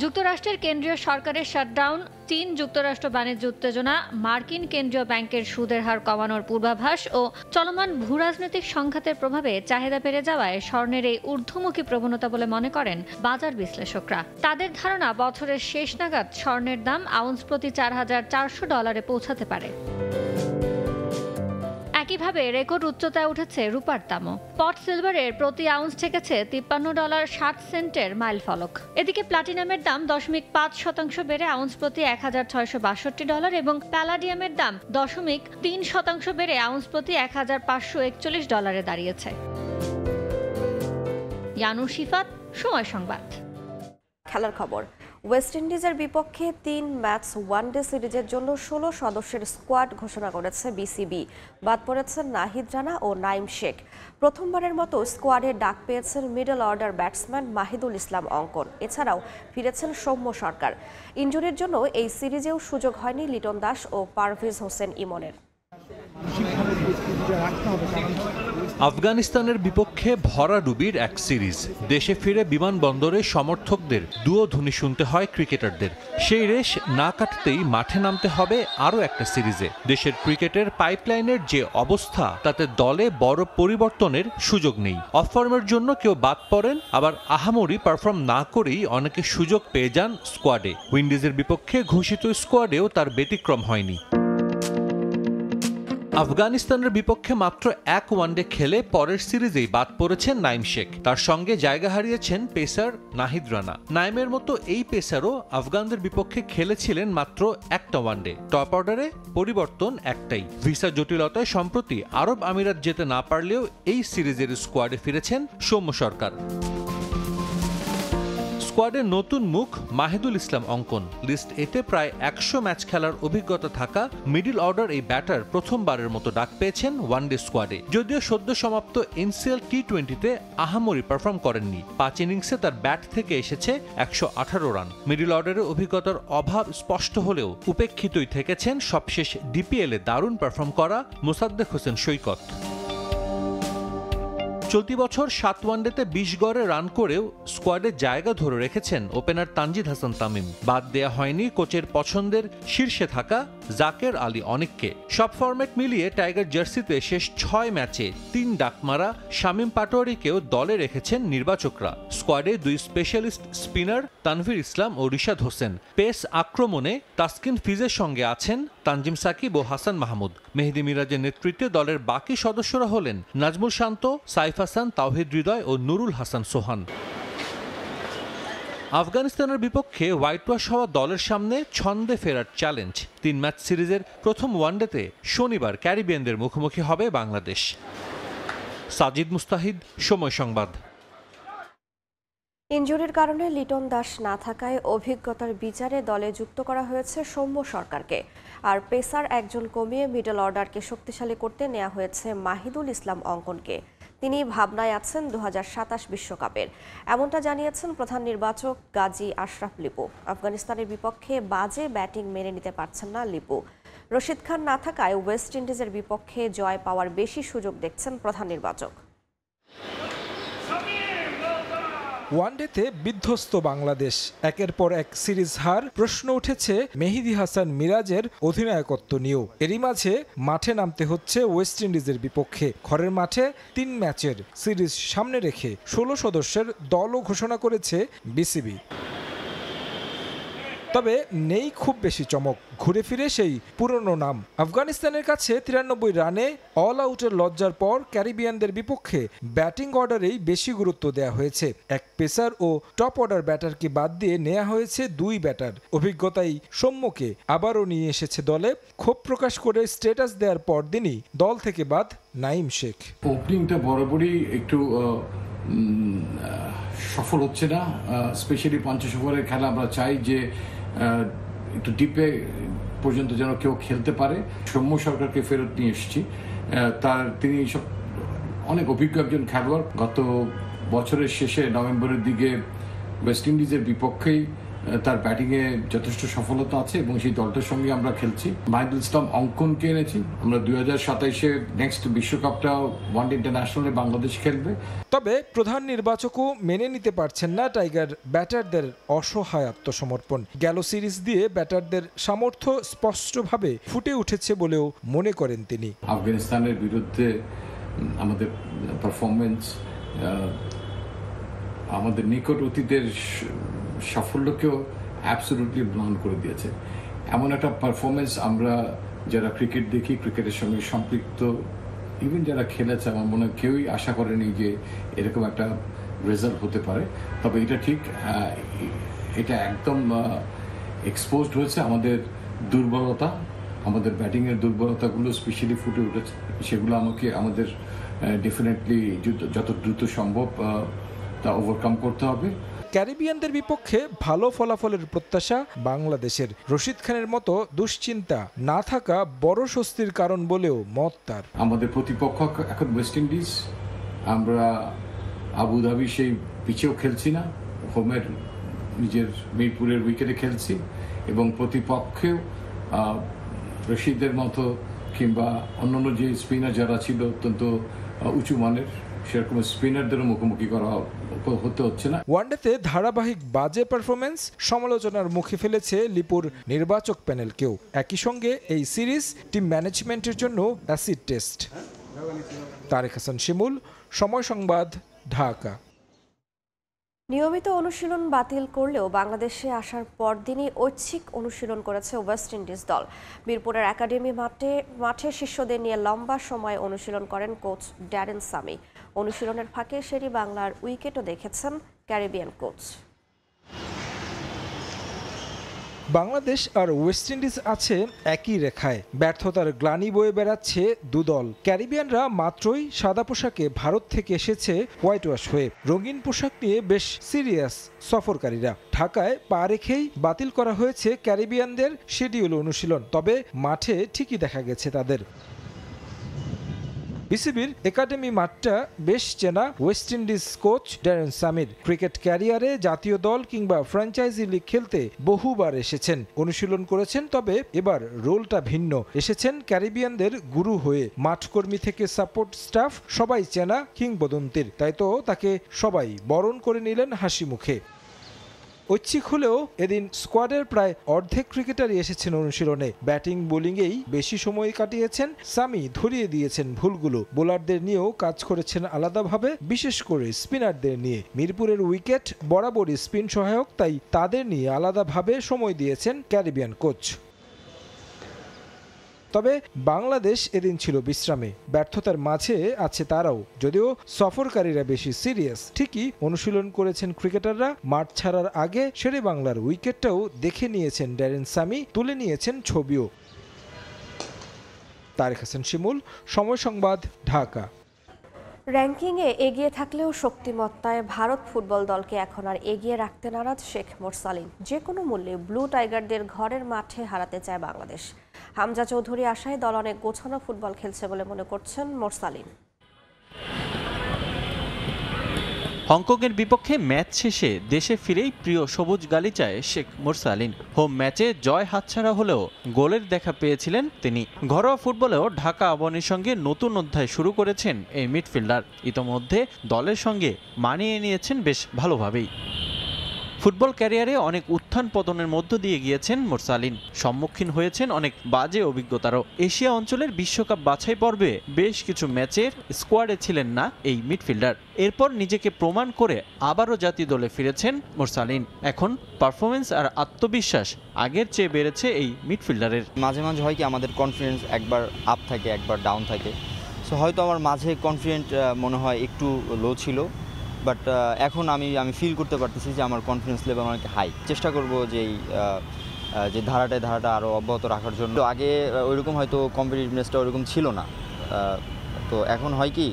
Speaker 4: যুক্তরাষ্ট্রের কেন্দ্রীয় সরকারের শাটডাউন, চীন যুক্তরাষ্ট্র বাণিজ্য উত্তেজনা, মার্কিন কেন্দ্রীয় ব্যাংকের সুদের হার কমানোর পূর্বাভাস ও চলমান ভূরাজনৈতিক সংঘাতের প্রভাবে চাহিদা বেড়ে যাওয়ায় স্বর্ণের এই ঊর্ধ্বমুখী প্রবণতা বলে মনে করেন বাজার বিশ্লেষকরা। তাদের ধারণা বছরের শেষ নাগাদ স্বর্ণের দাম আউন্স প্রতি $4,400 পৌঁছাতে পারে। একইভাবে রেকর্ড উচ্চতায় উঠেছে রূপার দামও। স্পট সিলভারের প্রতি আউন্স ঠেকেছে $53.60 মাইল ফলক। এদিকে প্লাটিনামের দাম 0.5% বেড়ে আউন্স প্রতি $1,662 এবং প্যালাডিয়ামের দাম 0.3% বেড়ে আউন্স প্রতি $1,541 দাঁড়িয়েছে। ইয়ানুর শিফাত, সময় সংবাদ।
Speaker 18: খেলার খবর। ওয়েস্ট ইন্ডিজের বিপক্ষে 3 ম্যাচ ওয়ানডে সিরিজের জন্য 16 সদস্যের স্কোয়াড ঘোষণা করেছে বিসিবি। বাদ পড়েছেন নাহিদ রানা ও নাইম শেখ। প্রথমবারের মতো স্কোয়াডে ডাক পেয়েছেন মিডল অর্ডার ব্যাটসম্যান মাহিদুল ইসলাম অঙ্কন। এছাড়াও ফিরেছেন সৌম্য সরকার। ইনজুরির জন্য এই সিরিজেও সুযোগ হয়নি লিটন দাস ও পারভেজ হোসেন ইমনের।
Speaker 5: আফগানিস্তানের বিপক্ষে ভরাডুবির এক সিরিজ। দেশে ফিরে বিমানবন্দরে সমর্থকদের দুয়োধ্বনি শুনতে হয় ক্রিকেটারদের। সেই রেশ না কাটতেই মাঠে নামতে হবে আরও একটা সিরিজে। দেশের ক্রিকেটের পাইপলাইনের যে অবস্থা, তাতে দলে বড় পরিবর্তনের সুযোগ নেই। অফ ফর্মের জন্য কেউ বাদ পড়েন, আবার আহামরি পারফর্ম না করেই অনেকে সুযোগ পেয়ে যান স্কোয়াডে। উইন্ডিজের বিপক্ষে ঘোষিত স্কোয়াডেও তার ব্যতিক্রম হয়নি। আফগানিস্তানের বিপক্ষে মাত্র এক ওয়ানডে খেলে পরের সিরিজেই বাদ পড়েছেন নাইম শেখ। তার সঙ্গে জায়গা হারিয়েছেন পেসার নাহিদ রানা। নাইমের মতো এই পেসারও আফগানদের বিপক্ষে খেলেছিলেন মাত্র একটা ওয়ানডে। টপ অর্ডারে পরিবর্তন একটাই, ভিসা জটিলতায় সম্প্রতি আরব আমিরাত যেতে না পারলেও এই সিরিজের স্কোয়াডে ফিরেছেন সৌম্য সরকার। স্কোয়াডের নতুন মুখ মাহিদুল ইসলাম অঙ্কন। লিস্ট এতে প্রায় 100 ম্যাচ খেলার অভিজ্ঞতা থাকা মিডল অর্ডার এই ব্যাটার প্রথমবারের মতো ডাক পেয়েছেন ওয়ানডে স্কোয়াডে। যদিও সদ্য সমাপ্ত এনসিএল টি20তে আহামরি পারফর্ম করেননি। 5 ইনিংসে তার ব্যাট থেকে এসেছে 118 রান। মিডল অর্ডারের অভিজ্ঞতার অভাব স্পষ্ট হলেও উপেক্ষিতই থেকেছেন সবশেষ ডিপিএলে দারুণ পারফর্ম করা মোসাদ্দেক হোসেন সৈকত। চলতি বছর 7 ওয়ানডেতে 20 গড়ে রান করেও স্কোয়াডে জায়গা ধরে রেখেছেন ওপেনার তানজিদ হাসান তামিম। বাদ দেয়া হয়নি কোচের পছন্দের শীর্ষে থাকা জাকের আলী অনেককে। সব ফরম্যাট মিলিয়ে টাইগার জার্সিতে শেষ 6 ম্যাচে 3 ডাকমারা শামীম পাটোয়ারিকেও দলে রেখেছেন নির্বাচকরা। স্কোয়াডে 2 স্পেশালিস্ট স্পিনার তানভীর ইসলাম ও রিশাদ হোসেন। পেস আক্রমণে তাসকিন ফিজের সঙ্গে আছেন তানজিম সাকিব ও হাসান মাহমুদ। মেহেদী মিরাজের নেতৃত্বে দলের বাকি সদস্যরা হলেন নাজমুল শান্ত, সাইফ হাসান, তাওহিদ হৃদয় ও নুরুল হাসান সোহান। আফগানিস্তানের বিপক্ষে হোয়াইট ওয়াশ হওয়া দলের সামনে ছন্দে ফেরার চ্যালেঞ্জ। 3 ম্যাচ সিরিজের প্রথম ওয়ানডেতে শনিবার ক্যারিবিয়ানদের মুখোমুখি হবে বাংলাদেশ। সাজিদ মুস্তাহিদ, সময় সংবাদ।
Speaker 18: ইনজুরির কারণে লিটন দাস না থাকায় অভিজ্ঞতার বিচারে দলে যুক্ত করা হয়েছে সৌম্য সরকারকে। আর পেসার একজন কমিয়ে মিডল অর্ডারকে শক্তিশালী করতে নেওয়া হয়েছে মাহিদুল ইসলাম অঙ্কনকে। তিনি ভাবনায় আছেন 2027 বিশ্বকাপের, এমনটা জানিয়েছেন প্রধান নির্বাচক গাজী আশরাফ লিপু। আফগানিস্তানের বিপক্ষে বাজে ব্যাটিং মেনে নিতে পারছেন না লিপু। রশিদ খান না থাকায় ওয়েস্ট ইন্ডিজের বিপক্ষে জয় পাওয়ার বেশি সুযোগ দেখছেন প্রধান নির্বাচক।
Speaker 8: ওয়ানডেতে বিধ্বস্ত বাংলাদেশ, একের পর এক সিরিজ হার। প্রশ্ন উঠেছে মেহেদী হাসান মিরাজের অধিনায়কত্ব নিয়েও। এরই মাঝে মাঠে নামতে হচ্ছে ওয়েস্ট ইন্ডিজের বিপক্ষে। ঘরের মাঠে 3 ম্যাচের সিরিজ সামনে রেখে 16 সদস্যের দলও ঘোষণা করেছে বিসিবি। তবে নেই খুব বেশি চমক, ঘুরে ফিরে সেই পুরনো নাম। আফগানিস্তানের কাছে 93 রানে অল আউটের লজ্জার পর ক্যারিবিয়ানদের বিপক্ষে ব্যাটিং অর্ডারেই বেশি গুরুত্ব দেওয়া হয়েছে। এক পেসার ও টপ অর্ডার ব্যাটারকে বাদ দিয়ে নেওয়া হয়েছে 2 ব্যাটার। অভিজ্ঞতাই সৌম্যকে আবারও নিয়ে এসেছে দলে। ক্ষোভ প্রকাশ করে স্ট্যাটাস দেওয়ার পর দিনই দল থেকে বাদ নাইম শেখ।
Speaker 12: ওপেনিংটা বরাবরই একটু সফল হচ্ছে না, স্পেশালি 50 ওভারের খেলা আমরা চাই যে একটু ডিপে পর্যন্ত যেন কেউ খেলতে পারে। সৌম্য সরকারকে ফেরত নিয়ে এসেছি। তিনি সব অনেক অভিজ্ঞ একজন খেলোয়াড়। গত বছরের শেষে নভেম্বরের দিকে ওয়েস্ট ইন্ডিজের বিপক্ষেই তার ব্যাটিংয়ে যথেষ্ট সফলতা আছে এবং সেই দলটার সঙ্গে আমরা খেলছি। মাহিদুল ইসলাম অঙ্কনকে এনেছি। আমরা 2027-এ নেক্সট বিশ্বকাপটা ওয়ানডে ইন্টারন্যাশনালে বাংলাদেশ খেলবে।
Speaker 8: তবে প্রধান নির্বাচকও মেনে নিতে পারছেন না টাইগার ব্যাটারদের অসহায় আত্মসমর্পণ। গেল সিরিজ দিয়ে ব্যাটারদের সামর্থ্য স্পষ্টভাবে ফুটে উঠেছে বলেও মনে করেন তিনি।
Speaker 12: আফগানিস্তানের বিরুদ্ধে আমাদের পারফরমেন্স আমাদের নিকট অতীতের সাফল্যকেও অ্যাবসলিউটলি ব্লান করে দিয়েছে। এমন একটা পারফরমেন্স আমরা যারা ক্রিকেট দেখি, ক্রিকেটের সঙ্গে সম্পৃক্ত, ইভেন যারা খেলেছে, আমার মনে হয় কেউই আশা করেনি যে এরকম একটা রেজাল্ট হতে পারে। তবে এটা ঠিক, এটা একদম এক্সপোজড হয়েছে আমাদের দুর্বলতা, আমাদের ব্যাটিংয়ের দুর্বলতাগুলো স্পেশালি ফুটে উঠেছে। সেগুলো আমাদের ডেফিনেটলি যত দ্রুত সম্ভব তা ওভারকাম করতে হবে।
Speaker 8: ক্যারিবিয়ানদের বিপক্ষে ভালো ফলাফলের প্রত্যাশা বাংলাদেশের। রশিদ খানের মতো দুশ্চিন্তা না থাকা বড় স্বস্তির কারণ বলেও মত তার।
Speaker 12: আমাদের প্রতিপক্ষ এখন ওয়েস্ট ইন্ডিজ। আমরা আবুধাবি সেই পিচেও খেলছি না, হোমের নিজের মিরপুরের উইকেটে খেলছি এবং প্রতিপক্ষেও রশিদের মতো কিংবা অন্যান্য যে স্পিনার যারা ছিল অত্যন্ত উঁচু মানের, সেরকম স্পিনারদেরও মুখোমুখি করা হতে হচ্ছে না।
Speaker 8: ওয়ানডেতে ধারাবাহিক বাজে পারফরমেন্স সমালোচনার মুখে ফেলেছে লিপুর নির্বাচক প্যানেলকেও। একই সঙ্গে এই সিরিজ টিম ম্যানেজমেন্টের জন্য অ্যাসিড টেস্ট। তারেক হাসান শিমুল, সময় সংবাদ, ঢাকা।
Speaker 18: নিয়মিত অনুশীলন বাতিল করলেও বাংলাদেশে আসার পরদিনই ঐচ্ছিক অনুশীলন করেছে ওয়েস্ট ইন্ডিজ দল। মিরপুরের একাডেমি মাঠে শিষ্যদের নিয়ে লম্বা সময় অনুশীলন করেন কোচ ড্যারেন সামি। অনুশীলনের ফাঁকে শেরি বাংলার উইকেটও দেখেছেন ক্যারিবিয়ান কোচ।
Speaker 8: বাংলাদেশ আর ওয়েস্ট ইন্ডিজ আছে একই রেখায়। ব্যর্থতার গ্লানি বয়ে বেড়াচ্ছে দুদল। ক্যারিবিয়ানরা মাত্রই সাদা পোশাকে ভারত থেকে এসেছে হোয়াইট ওয়াশ হয়ে। রঙিন পোশাক নিয়ে বেশ সিরিয়াস সফরকারীরা। ঢাকায় পা রেখেই বাতিল করা হয়েছে ক্যারিবিয়ানদের শিডিউল অনুশীলন। তবে মাঠে ঠিকই দেখা গেছে তাদের। বিসিবির একাডেমি মাঠটা বেশ চেনা West Indies coach Darren Samir cricket ক্যারিয়ারে জাতীয় দল কিংবা ফ্র্যাঞ্চাইজি লিগ খেলতে বহুবার এসেছেন, অনুশীলন করেছেন। তবে এবার রোলটা ভিন্ন, এসেছেন ক্যারিবিয়ানদের গুরু হয়ে। মাঠকর্মী থেকে সাপোর্ট স্টাফ সবাই চেনা কিংবদন্তির, তাই তো তাকে সবাই বরণ করে নিলেন হাসি মুখে। ঐচ্ছিক হলেও এদিন স্কোয়াডের প্রায় অর্ধেক ক্রিকেটারই এসেছেন অনুশীলনে। ব্যাটিং বোলিংয়েই বেশি সময় কাটিয়েছেন সামি, ধরিয়ে দিয়েছেন ভুলগুলো। বোলারদের নিয়েও কাজ করেছেন আলাদাভাবে, বিশেষ করে স্পিনারদের নিয়ে। মিরপুরের উইকেট বরাবরই স্পিন সহায়ক, তাই তাদের নিয়ে আলাদাভাবে সময় দিয়েছেন ক্যারিবিয়ান কোচ। তবে বাংলাদেশ এদিন ছিল বিশ্রামে, ব্যর্থতার মাঝে আছে তারাও। যদিও সফরকারীরা বেশি সিরিয়াস, ঠিকই অনুশীলন করেছেন ক্রিকেটাররা। মাঠ ছাড়ার আগে শেরে বাংলার উইকেটটাও দেখে নিয়েছেন ড্যারেন সামি, তুলে নিয়েছেন ছবিও। তারেক হাসান শিমুল, সময় সংবাদ, ঢাকা।
Speaker 18: র্যাঙ্কিংয়ে এগিয়ে থাকলেও শক্তিমত্তায় ভারত ফুটবল দলকে এখন আর এগিয়ে রাখতে নারাজ শেখ মোরসালিন। যে কোনো মূল্যে ব্লু টাইগারদের ঘরের মাঠে হারাতে চায় বাংলাদেশ। হামজা চৌধুরী আশায় দল অনেক গোছানো ফুটবল খেলছে বলে মনে করছেন মোরসালিন।
Speaker 5: হংকংয়ের বিপক্ষে ম্যাচ শেষে দেশে ফিরেই প্রিয় সবুজ গালিচায় শেখ মোরসালিন। হোম ম্যাচে জয় হাতছাড়া হলেও গোলের দেখা পেয়েছিলেন তিনি। ঘরোয়া ফুটবলেও ঢাকা আবাহনীর সঙ্গে নতুন অধ্যায় শুরু করেছেন এই মিডফিল্ডার। ইতোমধ্যে দলের সঙ্গে মানিয়ে নিয়েছেন বেশ ভালোভাবেই। ফুটবল ক্যারিয়ারে অনেক উত্থান পতনের মধ্য দিয়ে গিয়েছেন মোরসালিন, সম্মুখীন হয়েছেন অনেক বাজে অভিজ্ঞতারও। এশিয়া অঞ্চলের বিশ্বকাপ বাছাই পর্বে বেশ কিছু ম্যাচের স্কোয়াডে ছিলেন না এই মিডফিল্ডার। এরপর নিজেকে প্রমাণ করে আবারও জাতীয় দলে ফিরেছেন মোরসালিন। এখন পারফরমেন্স আর আত্মবিশ্বাস আগের চেয়ে বেড়েছে এই মিডফিল্ডারের।
Speaker 10: মাঝে মাঝে হয় কি আমাদের কনফিডেন্স একবার আপ থাকে একবার ডাউন থাকে। সো হয়তো আমার মাঝে কনফিডেন্ট মনে হয় একটু লো ছিল, বাট এখন আমি ফিল করতে পারতেছি যে আমার কনফিডেন্স লেভেল অনেক হাই। চেষ্টা করব যে ধারাটা আরও অব্যাহত রাখার জন্য। আগে ওইরকম হয়তো কম্পিটিটিভনেসটা ওইরকম ছিল না, তো এখন হয় কি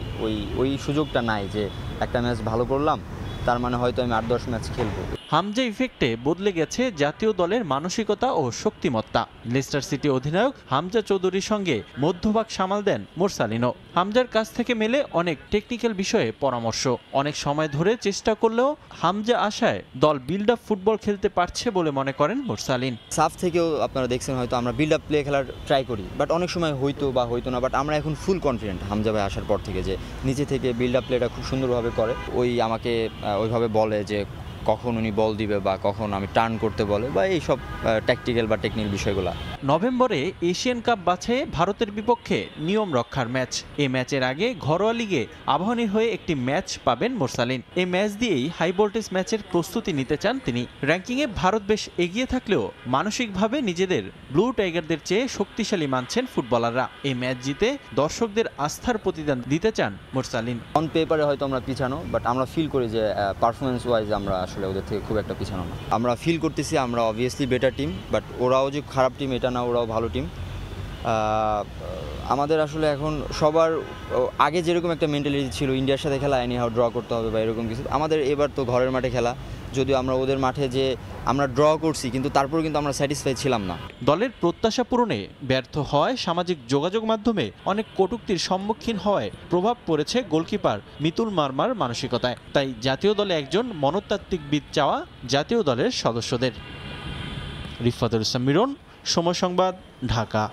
Speaker 10: ওই সুযোগটা নাই যে একটা ম্যাচ ভালো করলাম তার মানে হয়তো আমি 8-10 ম্যাচ খেলবো।
Speaker 5: হামজা ইফেক্টে বদলে গেছে জাতীয় দলের মানসিকতা ও শক্তিমত্তা। লেস্টার সিটি অধিনায়ক হামজা চৌধুরীর সঙ্গে মধ্যভাগ সামাল দেন মোরসালিনও। হামজার কাছ থেকে মেলে অনেক টেকনিক্যাল বিষয়ে পরামর্শ। অনেক সময় ধরে চেষ্টা করলেও হামজা আশায় দল বিল্ড আপ ফুটবল খেলতে পারছে বলে মনে করেন মোরসালিন।
Speaker 10: সাফ থেকেও আপনারা দেখছেন হয়তো আমরা বিল্ড আপ প্লে খেলার ট্রাই করি, বাট অনেক সময় হয়তো বা হয়তো না। বাট আমরা এখন ফুল কনফিডেন্ট হামজা ভাই আসার পর থেকে যে নিচে থেকে বিল্ড আপ প্লেটা খুব সুন্দরভাবে করে। আমাকে ওইভাবে বলে যে কখন উনি বল দিবে বা কখন আমি টার্ন করতে বলে বা এই সব ট্যাকটিক্যাল বা টেকনিক্যাল বিষয়গুলো।
Speaker 5: নভেম্বরে এশিয়ান কাপ বাছাইয়ে ভারতের বিপক্ষে নিয়ম রক্ষার ম্যাচ। এই ম্যাচের আগে ঘরোয়া লিগে আবাহনীর হয়ে একটি ম্যাচ পাবেন মোরসালিন। এই ম্যাচ দিয়েই হাই ভোল্টেজ ম্যাচের প্রস্তুতি নিতে চান তিনি। র্যাঙ্কিংয়ে ভারত বেশ এগিয়ে থাকলেও মানসিকভাবে নিজেদের ব্লু টাইগারদের চেয়ে শক্তিশালী মানছেন ফুটবলাররা। এই ম্যাচ জিতে দর্শকদের আস্থার প্রতিদান দিতে চান মোরসালিন।
Speaker 10: অন পেপারে হয়তো আমরা পিছানো, বাট আমরা ফিল করি যে পারফরমেন্স ওয়াইজ আমরা আসলে ওদের থেকে খুব একটা পিছানো না। আমরা ফিল করতেছি আমরা অবভিয়াসলি বেটার টিম, বাট ওরাও যে খারাপ টিম এটা না, ওরাও ভালো টিম। আমাদের আসলে এখন সবার আগে যেরকম একটা মেন্টালিটি ছিল ইন্ডিয়ার সাথে খেলা এনি হাউ ড্র করতে হবে বা এরকম কিছু, আমাদের এবার তো ঘরের মাঠে খেলা। যদিও আমরা ওদের মাঠে যে আমরা ড্র করছি কিন্তু তারপর কিন্তু আমরা স্যাটিসফাই ছিলাম না।
Speaker 5: দলের প্রত্যাশা পূরণে ব্যর্থ হয় সামাজিক যোগাযোগ মাধ্যমে অনেক কটূক্তির সম্মুখীন হওয়ায় প্রভাব পড়েছে গোলকিপার মিতুল মার্মার মানসিকতায়। তাই জাতীয় দলে একজন মনস্তাত্ত্বিকবিদ চাওয়া জাতীয় দলের সদস্যদের। রিফাতুল ইসলাম মিরন, সময় সংবাদ, ঢাকা।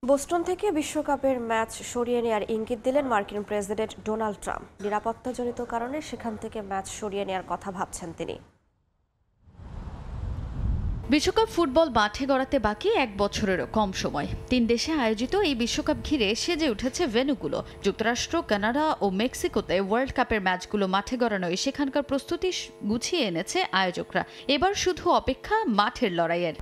Speaker 18: বোস্টন থেকে বিশ্বকাপের ম্যাচ সরিয়ে নেওয়ার ইঙ্গিত দিলেন মার্কিন প্রেসিডেন্ট ডোনাল্ড ট্রাম্প। নিরাপত্তাজনিত কারণে সেখান থেকে ম্যাচ সরিয়ে নেওয়ার কথা ভাবছেন তিনি।
Speaker 17: বিশ্বকাপ ফুটবল মাঠে গড়াতে বাকি 1 বছরেরও কম সময়। 3 দেশে আয়োজিত এই বিশ্বকাপ ঘিরে সেজে উঠেছে ভেন্যুগুলো। যুক্তরাষ্ট্র, কানাডা ও মেক্সিকোতে ওয়ার্ল্ড কাপের ম্যাচগুলো মাঠে গড়ানোয় সেখানকার প্রস্তুতি গুছিয়ে এনেছে আয়োজকরা। এবার শুধু অপেক্ষা মাঠের লড়াইয়ের।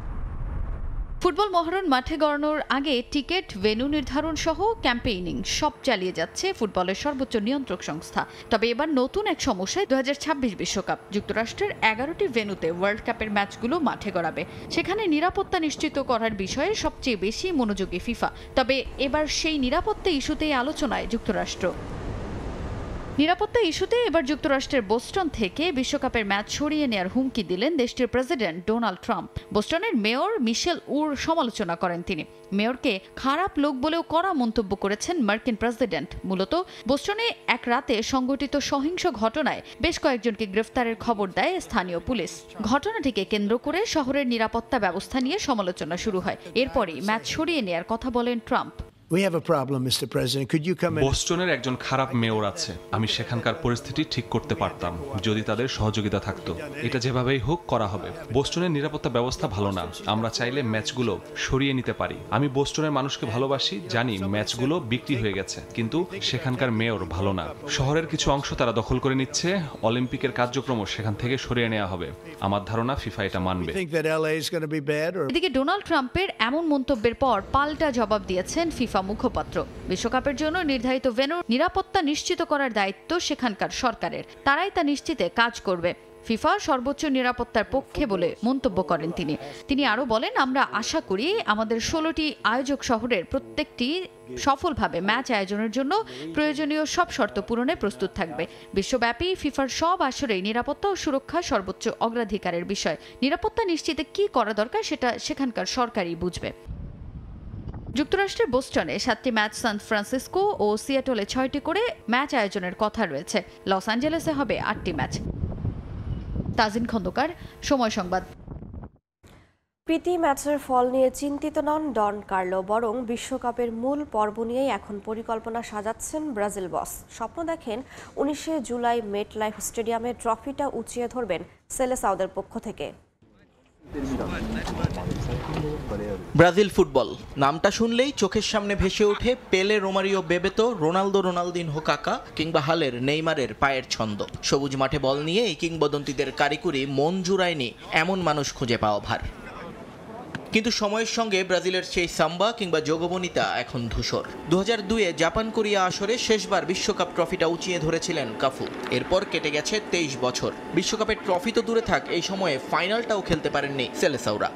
Speaker 17: ফুটবল মহরণ মাঠে গড়ানোর আগে টিকিট, ভেন্যু নির্ধারণ সহ ক্যাম্পেইনিং সব চালিয়ে যাচ্ছে ফুটবলের সর্বোচ্চ নিয়ন্ত্রক সংস্থা। তবে এবার নতুন এক সমস্যায় 2026 বিশ্বকাপ। যুক্তরাষ্ট্রের 11টি ভেন্যুতে ওয়ার্ল্ড কাপের ম্যাচগুলো মাঠে গড়াবে। সেখানে নিরাপত্তা নিশ্চিত করার বিষয়ে সবচেয়ে বেশি মনোযোগী ফিফা। তবে এবার সেই নিরাপত্তা ইস্যুতেই আলোচনায় যুক্তরাষ্ট্র। নিরাপত্তা ইস্যুতে এবার যুক্তরাষ্ট্রের বোস্টন থেকে বিশ্বকাপের ম্যাচ সরিয়ে নেওয়ার হুমকি দিলেন দেশটির প্রেসিডেন্ট ডোনাল্ড ট্রাম্প। বোস্টনের মেয়র মিশেল উর সমালোচনা করেন তিনি। মেয়রকে খারাপ লোক বলেও কড়া মন্তব্য করেছেন মার্কিন প্রেসিডেন্ট। মূলত বোস্টনে এক রাতে সংঘটিত সহিংস ঘটনায় বেশ কয়েকজনকে গ্রেফতারের খবর দেয় স্থানীয় পুলিশ। ঘটনাটিকে কেন্দ্র করে শহরের নিরাপত্তা ব্যবস্থা নিয়ে সমালোচনা শুরু হয়। এরপরই ম্যাচ সরিয়ে নেওয়ার কথা বলেন ট্রাম্প।
Speaker 13: বোস্টনের একজন খারাপ মেয়র আছে। আমি সেখানকার পরিস্থিতি ঠিক করতে পারতাম যদি তাদের সহযোগিতা থাকতো। এটা যেভাবেই হোক করা হবে। বোস্টনের নিরাপত্তা ব্যবস্থা ভালো না। আমরা চাইলে ম্যাচগুলো সরিয়ে নিতে পারি। আমি বোস্টনের মানুষকে ভালোবাসি, জানি ম্যাচগুলো বিক্রি হয়ে গেছে, কিন্তু সেখানকার মেয়র ভালো না। শহরের কিছু অংশ তারা দখল করে নিচ্ছে। অলিম্পিকের কার্যক্রম সেখান থেকে সরিয়ে নেওয়া হবে। আমার ধারণা ফিফা এটা মানবে।
Speaker 17: এদিকে ডোনাল্ড ট্রাম্পের এমন মন্তব্যের পর পাল্টা জবাব দিয়েছেন ফিফা মুখপাত্র। বিশ্বকাপের জন্য নির্ধারিত ভেন্যুর নিরাপত্তা নিশ্চিত করার দায়িত্ব সেখানকার সরকারের। তারাই তা নিশ্চিতে কাজ করবে। ফিফা সর্বোচ্চ নিরাপত্তার পক্ষে বলে মন্তব্য করেন তিনি আরও বলেন, আমরা আশা করি আমাদের 16টি আয়োজক শহরের প্রত্যেকটি সফলভাবে ম্যাচ আয়োজনের জন্য প্রয়োজনীয় সব শর্ত পূরণে প্রস্তুত থাকবে। বিশ্বব্যাপী ফিফার সব আসরেই নিরাপত্তা ও সুরক্ষা সর্বোচ্চ অগ্রাধিকারের বিষয়। নিরাপত্তা নিশ্চিতে কি করা দরকার সেটা সেখানকার সরকারই বুঝবে। যুক্তরাষ্ট্রের বোস্টনে 7টি ম্যাচ, সান ফ্রান্সিসকো ও সিয়াটলে 6টি করে ম্যাচ আয়োজনের কথা রয়েছে। লস অ্যাঞ্জেলেসে হবে 8টি ম্যাচ। তাজিন খন্দকার, সময় সংবাদ।
Speaker 18: প্রীতি ম্যাচের ফল নিয়ে চিন্তিত নন ডন কার্লো, বরং বিশ্বকাপের মূল পর্ব নিয়েই এখন পরিকল্পনা সাজাচ্ছেন ব্রাজিল বস। স্বপ্ন দেখেন 19 জুলাই মেট লাইফ স্টেডিয়ামে ট্রফিটা উঁচিয়ে ধরবেন সেলেসাওদের পক্ষ থেকে।
Speaker 14: ব্রাজিল ফুটবল নামটা শুনলেই চোখের সামনে ভেসে ওঠে পেলে, রোমারিও, বেবেতো, রোনালদো, রোনালদিনহো, কাকা কিংবা হালের নেইমারের পায়ের ছন্দ। সবুজ মাঠে বল নিয়ে এই কিংবদন্তিদের কারিকুরি মন জুড়ায়নি এমন মানুষ খুঁজে পাওয়া ভার। কিন্তু সময়ের সঙ্গে ব্রাজিলের সেই সাম্বা কিংবা যোগবনিতা এখন ধূসর। 2002-এ জাপান কোরিয়া আসরে শেষবার বিশ্বকাপ ট্রফিটা উঁচিয়ে ধরেছিলেন কাফু। এরপর কেটে গেছে 23 বছর। বিশ্বকাপের ট্রফি তো দূরে থাক, এই সময়ে ফাইনালটাও খেলতে পারেননি সেলেসাওরা।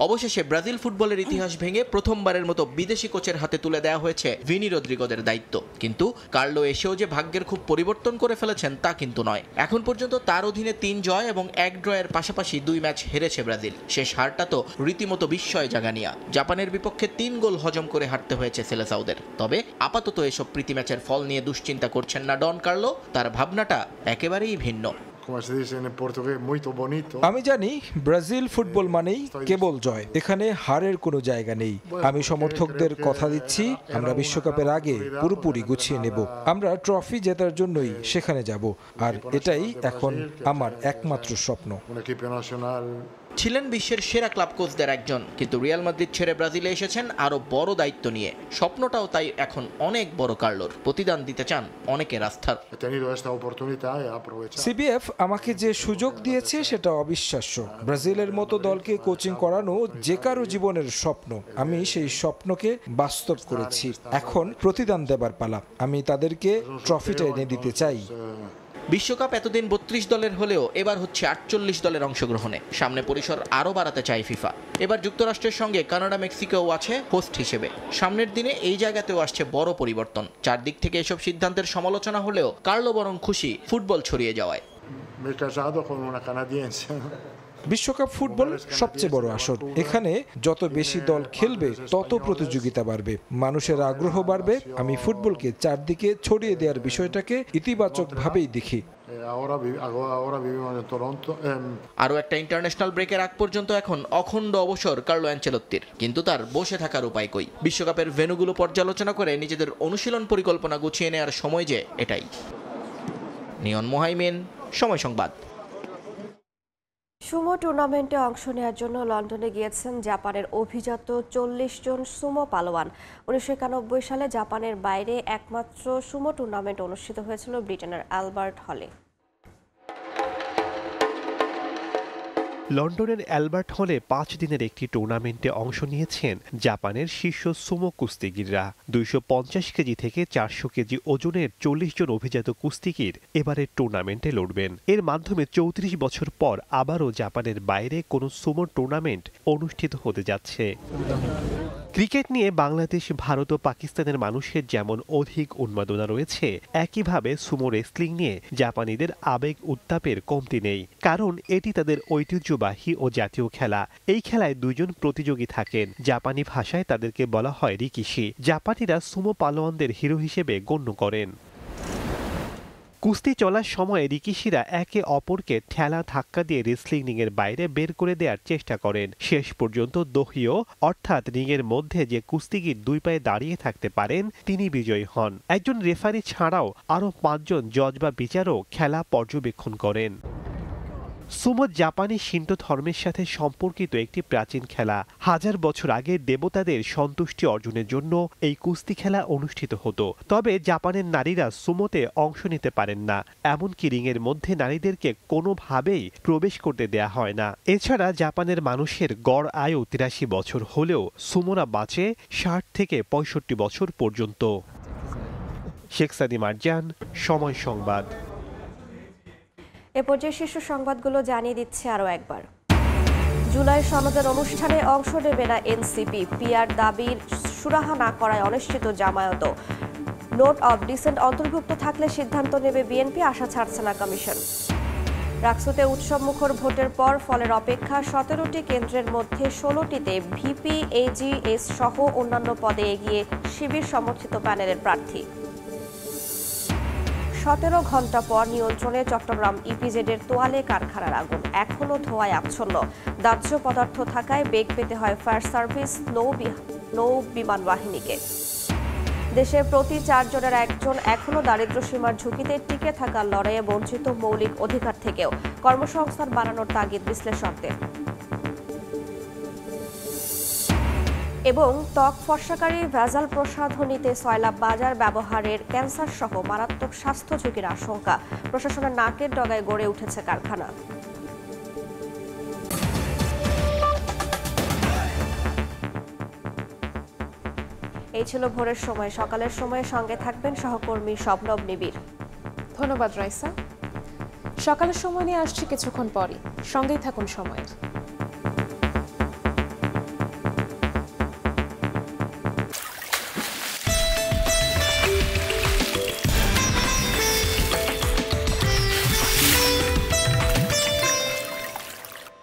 Speaker 14: অবশেষে ব্রাজিল ফুটবলের ইতিহাস ভেঙে প্রথমবারের মতো বিদেশি কোচের হাতে তুলে দেওয়া হয়েছে ভিনি রদ্রিগোদের দায়িত্ব। কিন্তু কার্লো এসেও যে ভাগ্যের খুব পরিবর্তন করে ফেলেছেন তা কিন্তু নয়। এখন পর্যন্ত তার অধীনে 3 জয় এবং 1 ড্রয়ের পাশাপাশি 2 ম্যাচ হেরেছে ব্রাজিল। শেষ হারটা তো রীতিমতো বিস্ময় জাগানিয়া। জাপানের বিপক্ষে 3 গোল হজম করে হারতে হয়েছে সেলেসাওদের। তবে আপাতত এসব প্রীতি ম্যাচের ফল নিয়ে দুশ্চিন্তা করছেন না ডন কার্লো। তার ভাবনাটা একেবারেই ভিন্ন।
Speaker 8: আমি জানি ব্রাজিল ফুটবল মানেই কেবল জয়, এখানে হারের কোনো জায়গা নেই। আমি সমর্থকদের কথা দিচ্ছি, আমরা বিশ্বকাপের আগে পুরোপুরি গুছিয়ে নেব। আমরা ট্রফি জেতার জন্যই সেখানে যাব, আর এটাই এখন আমার একমাত্র স্বপ্ন।
Speaker 14: ছিলেন বিশ্বের সেরা ক্লাব কোচদের একজন, কিন্তু রিয়াল মাদ্রিদ ছেড়ে ব্রাজিলে এসেছেন আরো বড় দায়িত্ব নিয়ে। স্বপ্নটাও তাই এখন অনেক বড় কার্লোর। প্রতিদান দিতে চান অনেকের আস্থার।
Speaker 8: সিবিএফ আমাকে যে সুযোগ দিয়েছে সেটা অবিশ্বাস্য। ব্রাজিলের মতো দলকে কোচিং করানো যে কারো জীবনের স্বপ্ন। আমি সেই স্বপ্নকে বাস্তব করেছি। এখন প্রতিদান দেবার পালা। আমি তাদেরকে ট্রফিটা এনে দিতে চাই।
Speaker 14: বিশ্বকাপ এতদিন 32 দলের হলেও এবার হচ্ছে 48 দলের অংশগ্রহণে। সামনে পরিসর আরও বাড়াতে চায় ফিফা। এবার যুক্তরাষ্ট্রের সঙ্গে কানাডা, মেক্সিকোও আছে হোস্ট হিসেবে। সামনের দিনে এই জায়গাতেও আসছে বড় পরিবর্তন। চারদিক থেকে এসব সিদ্ধান্তের সমালোচনা হলেও কার্লো বরং খুশি ফুটবল ছড়িয়ে যাওয়ায়।
Speaker 8: বিশ্বকাপ ফুটবল সবচেয়ে বড় আসর। এখানে যত বেশি দল খেলবে তত প্রতিযোগিতা বাড়বে, মানুষের আগ্রহ বাড়বে। আমি ফুটবলকে চারদিকে ছড়িয়ে দেওয়ার বিষয়টাকে ইতিবাচক ভাবেই দেখি।
Speaker 14: আরও একটা ইন্টারন্যাশনাল ব্রেকের আগ পর্যন্ত এখন অখণ্ড অবসর কার্লো অ্যানচেলত্তির। কিন্তু তার বসে থাকার উপায় কই? বিশ্বকাপের ভেন্যুগুলো পর্যালোচনা করে নিজেদের অনুশীলন পরিকল্পনা গুছিয়ে নেওয়ার সময় যে এটাই। নিয়ন মোহাইমিন, সময় সংবাদ।
Speaker 18: সুমো টুর্নামেন্টে অংশ নেওয়ার জন্য লন্ডনে গিয়েছেন জাপানের অভিজাত 40 জন সুমো পালোয়ান। 1991 সালে জাপানের বাইরে একমাত্র সুমো টুর্নামেন্ট অনুষ্ঠিত হয়েছিল ব্রিটেনের অ্যালবার্ট হলে।
Speaker 19: লন্ডনের অ্যালবার্ট হলে 5 দিনের একটি টুর্নামেন্টে অংশ নিয়েছেন জাপানের শীর্ষ সুমো কুস্তিগিররা। 250 কেজি থেকে 400 কেজি ওজনের 40 জন অভিজাত কুস্তিগির এবারের টুর্নামেন্টে লড়বেন। এর মাধ্যমে 34 বছর পর আবারও জাপানের বাইরে কোনো সুমো টুর্নামেন্ট অনুষ্ঠিত হতে যাচ্ছে। ক্রিকেট নিয়ে বাংলাদেশ, ভারত ও পাকিস্তানের মানুষের যেমন অধিক উন্মাদনা রয়েছে, একইভাবে সুমো রেসলিং নিয়ে জাপানিদের আবেগ উত্তাপের কমতি নেই। কারণ এটি তাদের ঐতিহ্যবাহী ও জাতীয় খেলা। এই খেলায় দুজন প্রতিযোগী থাকেন। জাপানি ভাষায় তাদেরকে বলা হয় রিকিশি। জাপানিরা সুমো পালোয়ানদের হিরো হিসেবে গণ্য করেন। কুস্তি চলার সময় রিকিশিরা একে অপরকে ঠেলা ধাক্কা দিয়ে রেসলিং রিংয়ের বাইরে বের করে দেওয়ার চেষ্টা করেন। শেষ পর্যন্ত দোহিও অর্থাৎ রিংয়ের মধ্যে যে কুস্তিগির দুই পায়ে দাঁড়িয়ে থাকতে পারেন তিনি বিজয়ী হন। একজন রেফারি ছাড়াও আরও 5 জন জজ বা বিচারক খেলা পর্যবেক্ষণ করেন। সুমো জাপানি শিন্টো ধর্মের সাথে সম্পর্কিত একটি প্রাচীন খেলা। 1000 বছর আগে দেবতাদের সন্তুষ্টি অর্জনের জন্য এই কুস্তি খেলা অনুষ্ঠিত হতো। তবে জাপানের নারীরা সুমোতে অংশ নিতে পারেন না, এমনকি রিংয়ের মধ্যে নারীদেরকে কোনোভাবেই প্রবেশ করতে দেয়া হয় না। এছাড়া জাপানের মানুষের গড় আয়ু 83 বছর হলেও সুমোরা বাঁচে 60 থেকে 65 বছর পর্যন্ত। শেখ সাদি মারজান, সময় সংবাদ।
Speaker 18: এ পর্যায়ে শীর্ষ সংবাদগুলো জানিয়ে দিচ্ছে আরও একবার। জুলাই সনদের অনুষ্ঠানে অংশ নেবে না এনসিপি। পিআর দাবির সুরাহা না করায় অনিশ্চিত জামায়াত। নোট অব ডিসেন্ট অন্তর্ভুক্ত থাকলে সিদ্ধান্ত নেবে বিএনপি, আশা ছাড়ছে না কমিশন। রাকসুতে উৎসবমুখর ভোটের পর ফলের অপেক্ষা। 17টি কেন্দ্রের মধ্যে 16টিতে ভিপি, এজিএস সহ অন্যান্য পদে এগিয়ে শিবির সমর্থিত প্যানেলের প্রার্থী। 17 ঘন্টা পর নিয়ন্ত্রণে চট্টগ্রাম ইপিজেডের তোয়ালে কারখানার আগুন। এখনও ধোঁয়ায় আচ্ছন্ন। দাহ্য পদার্থ থাকায় বেগ পেতে হয় ফায়ার সার্ভিস, নৌ বিমান বাহিনীকে। দেশে প্রতি 4 জনের 1 জন এখনও দারিদ্র্য সীমার ঝুঁকিতে। টিকে থাকার লড়াইয়ে বঞ্চিত মৌলিক অধিকার থেকেও। কর্মসংস্থান বাড়ানোর তাগিদ বিশ্লেষকদের। এবং ত্বক ফর্সাকারী ভেজাল প্রসাধনীতে সয়লাব বাজার ব্যবহারের ক্যান্সার সহ মারাত্মক স্বাস্থ্য ঝুঁকির আশঙ্কা। প্রশাসনের নাকের ডগায় গড়ে উঠেছে কারখানা। এই ছিল ভোরের সময়। সকালের সময়ে সঙ্গে থাকবেন সহকর্মী শবনব নিবিড়।
Speaker 7: ধন্যবাদ রাইসা। সকালের সময় নিয়ে আসছি কিছুক্ষণ পরই, সঙ্গেই থাকুন সময়ের।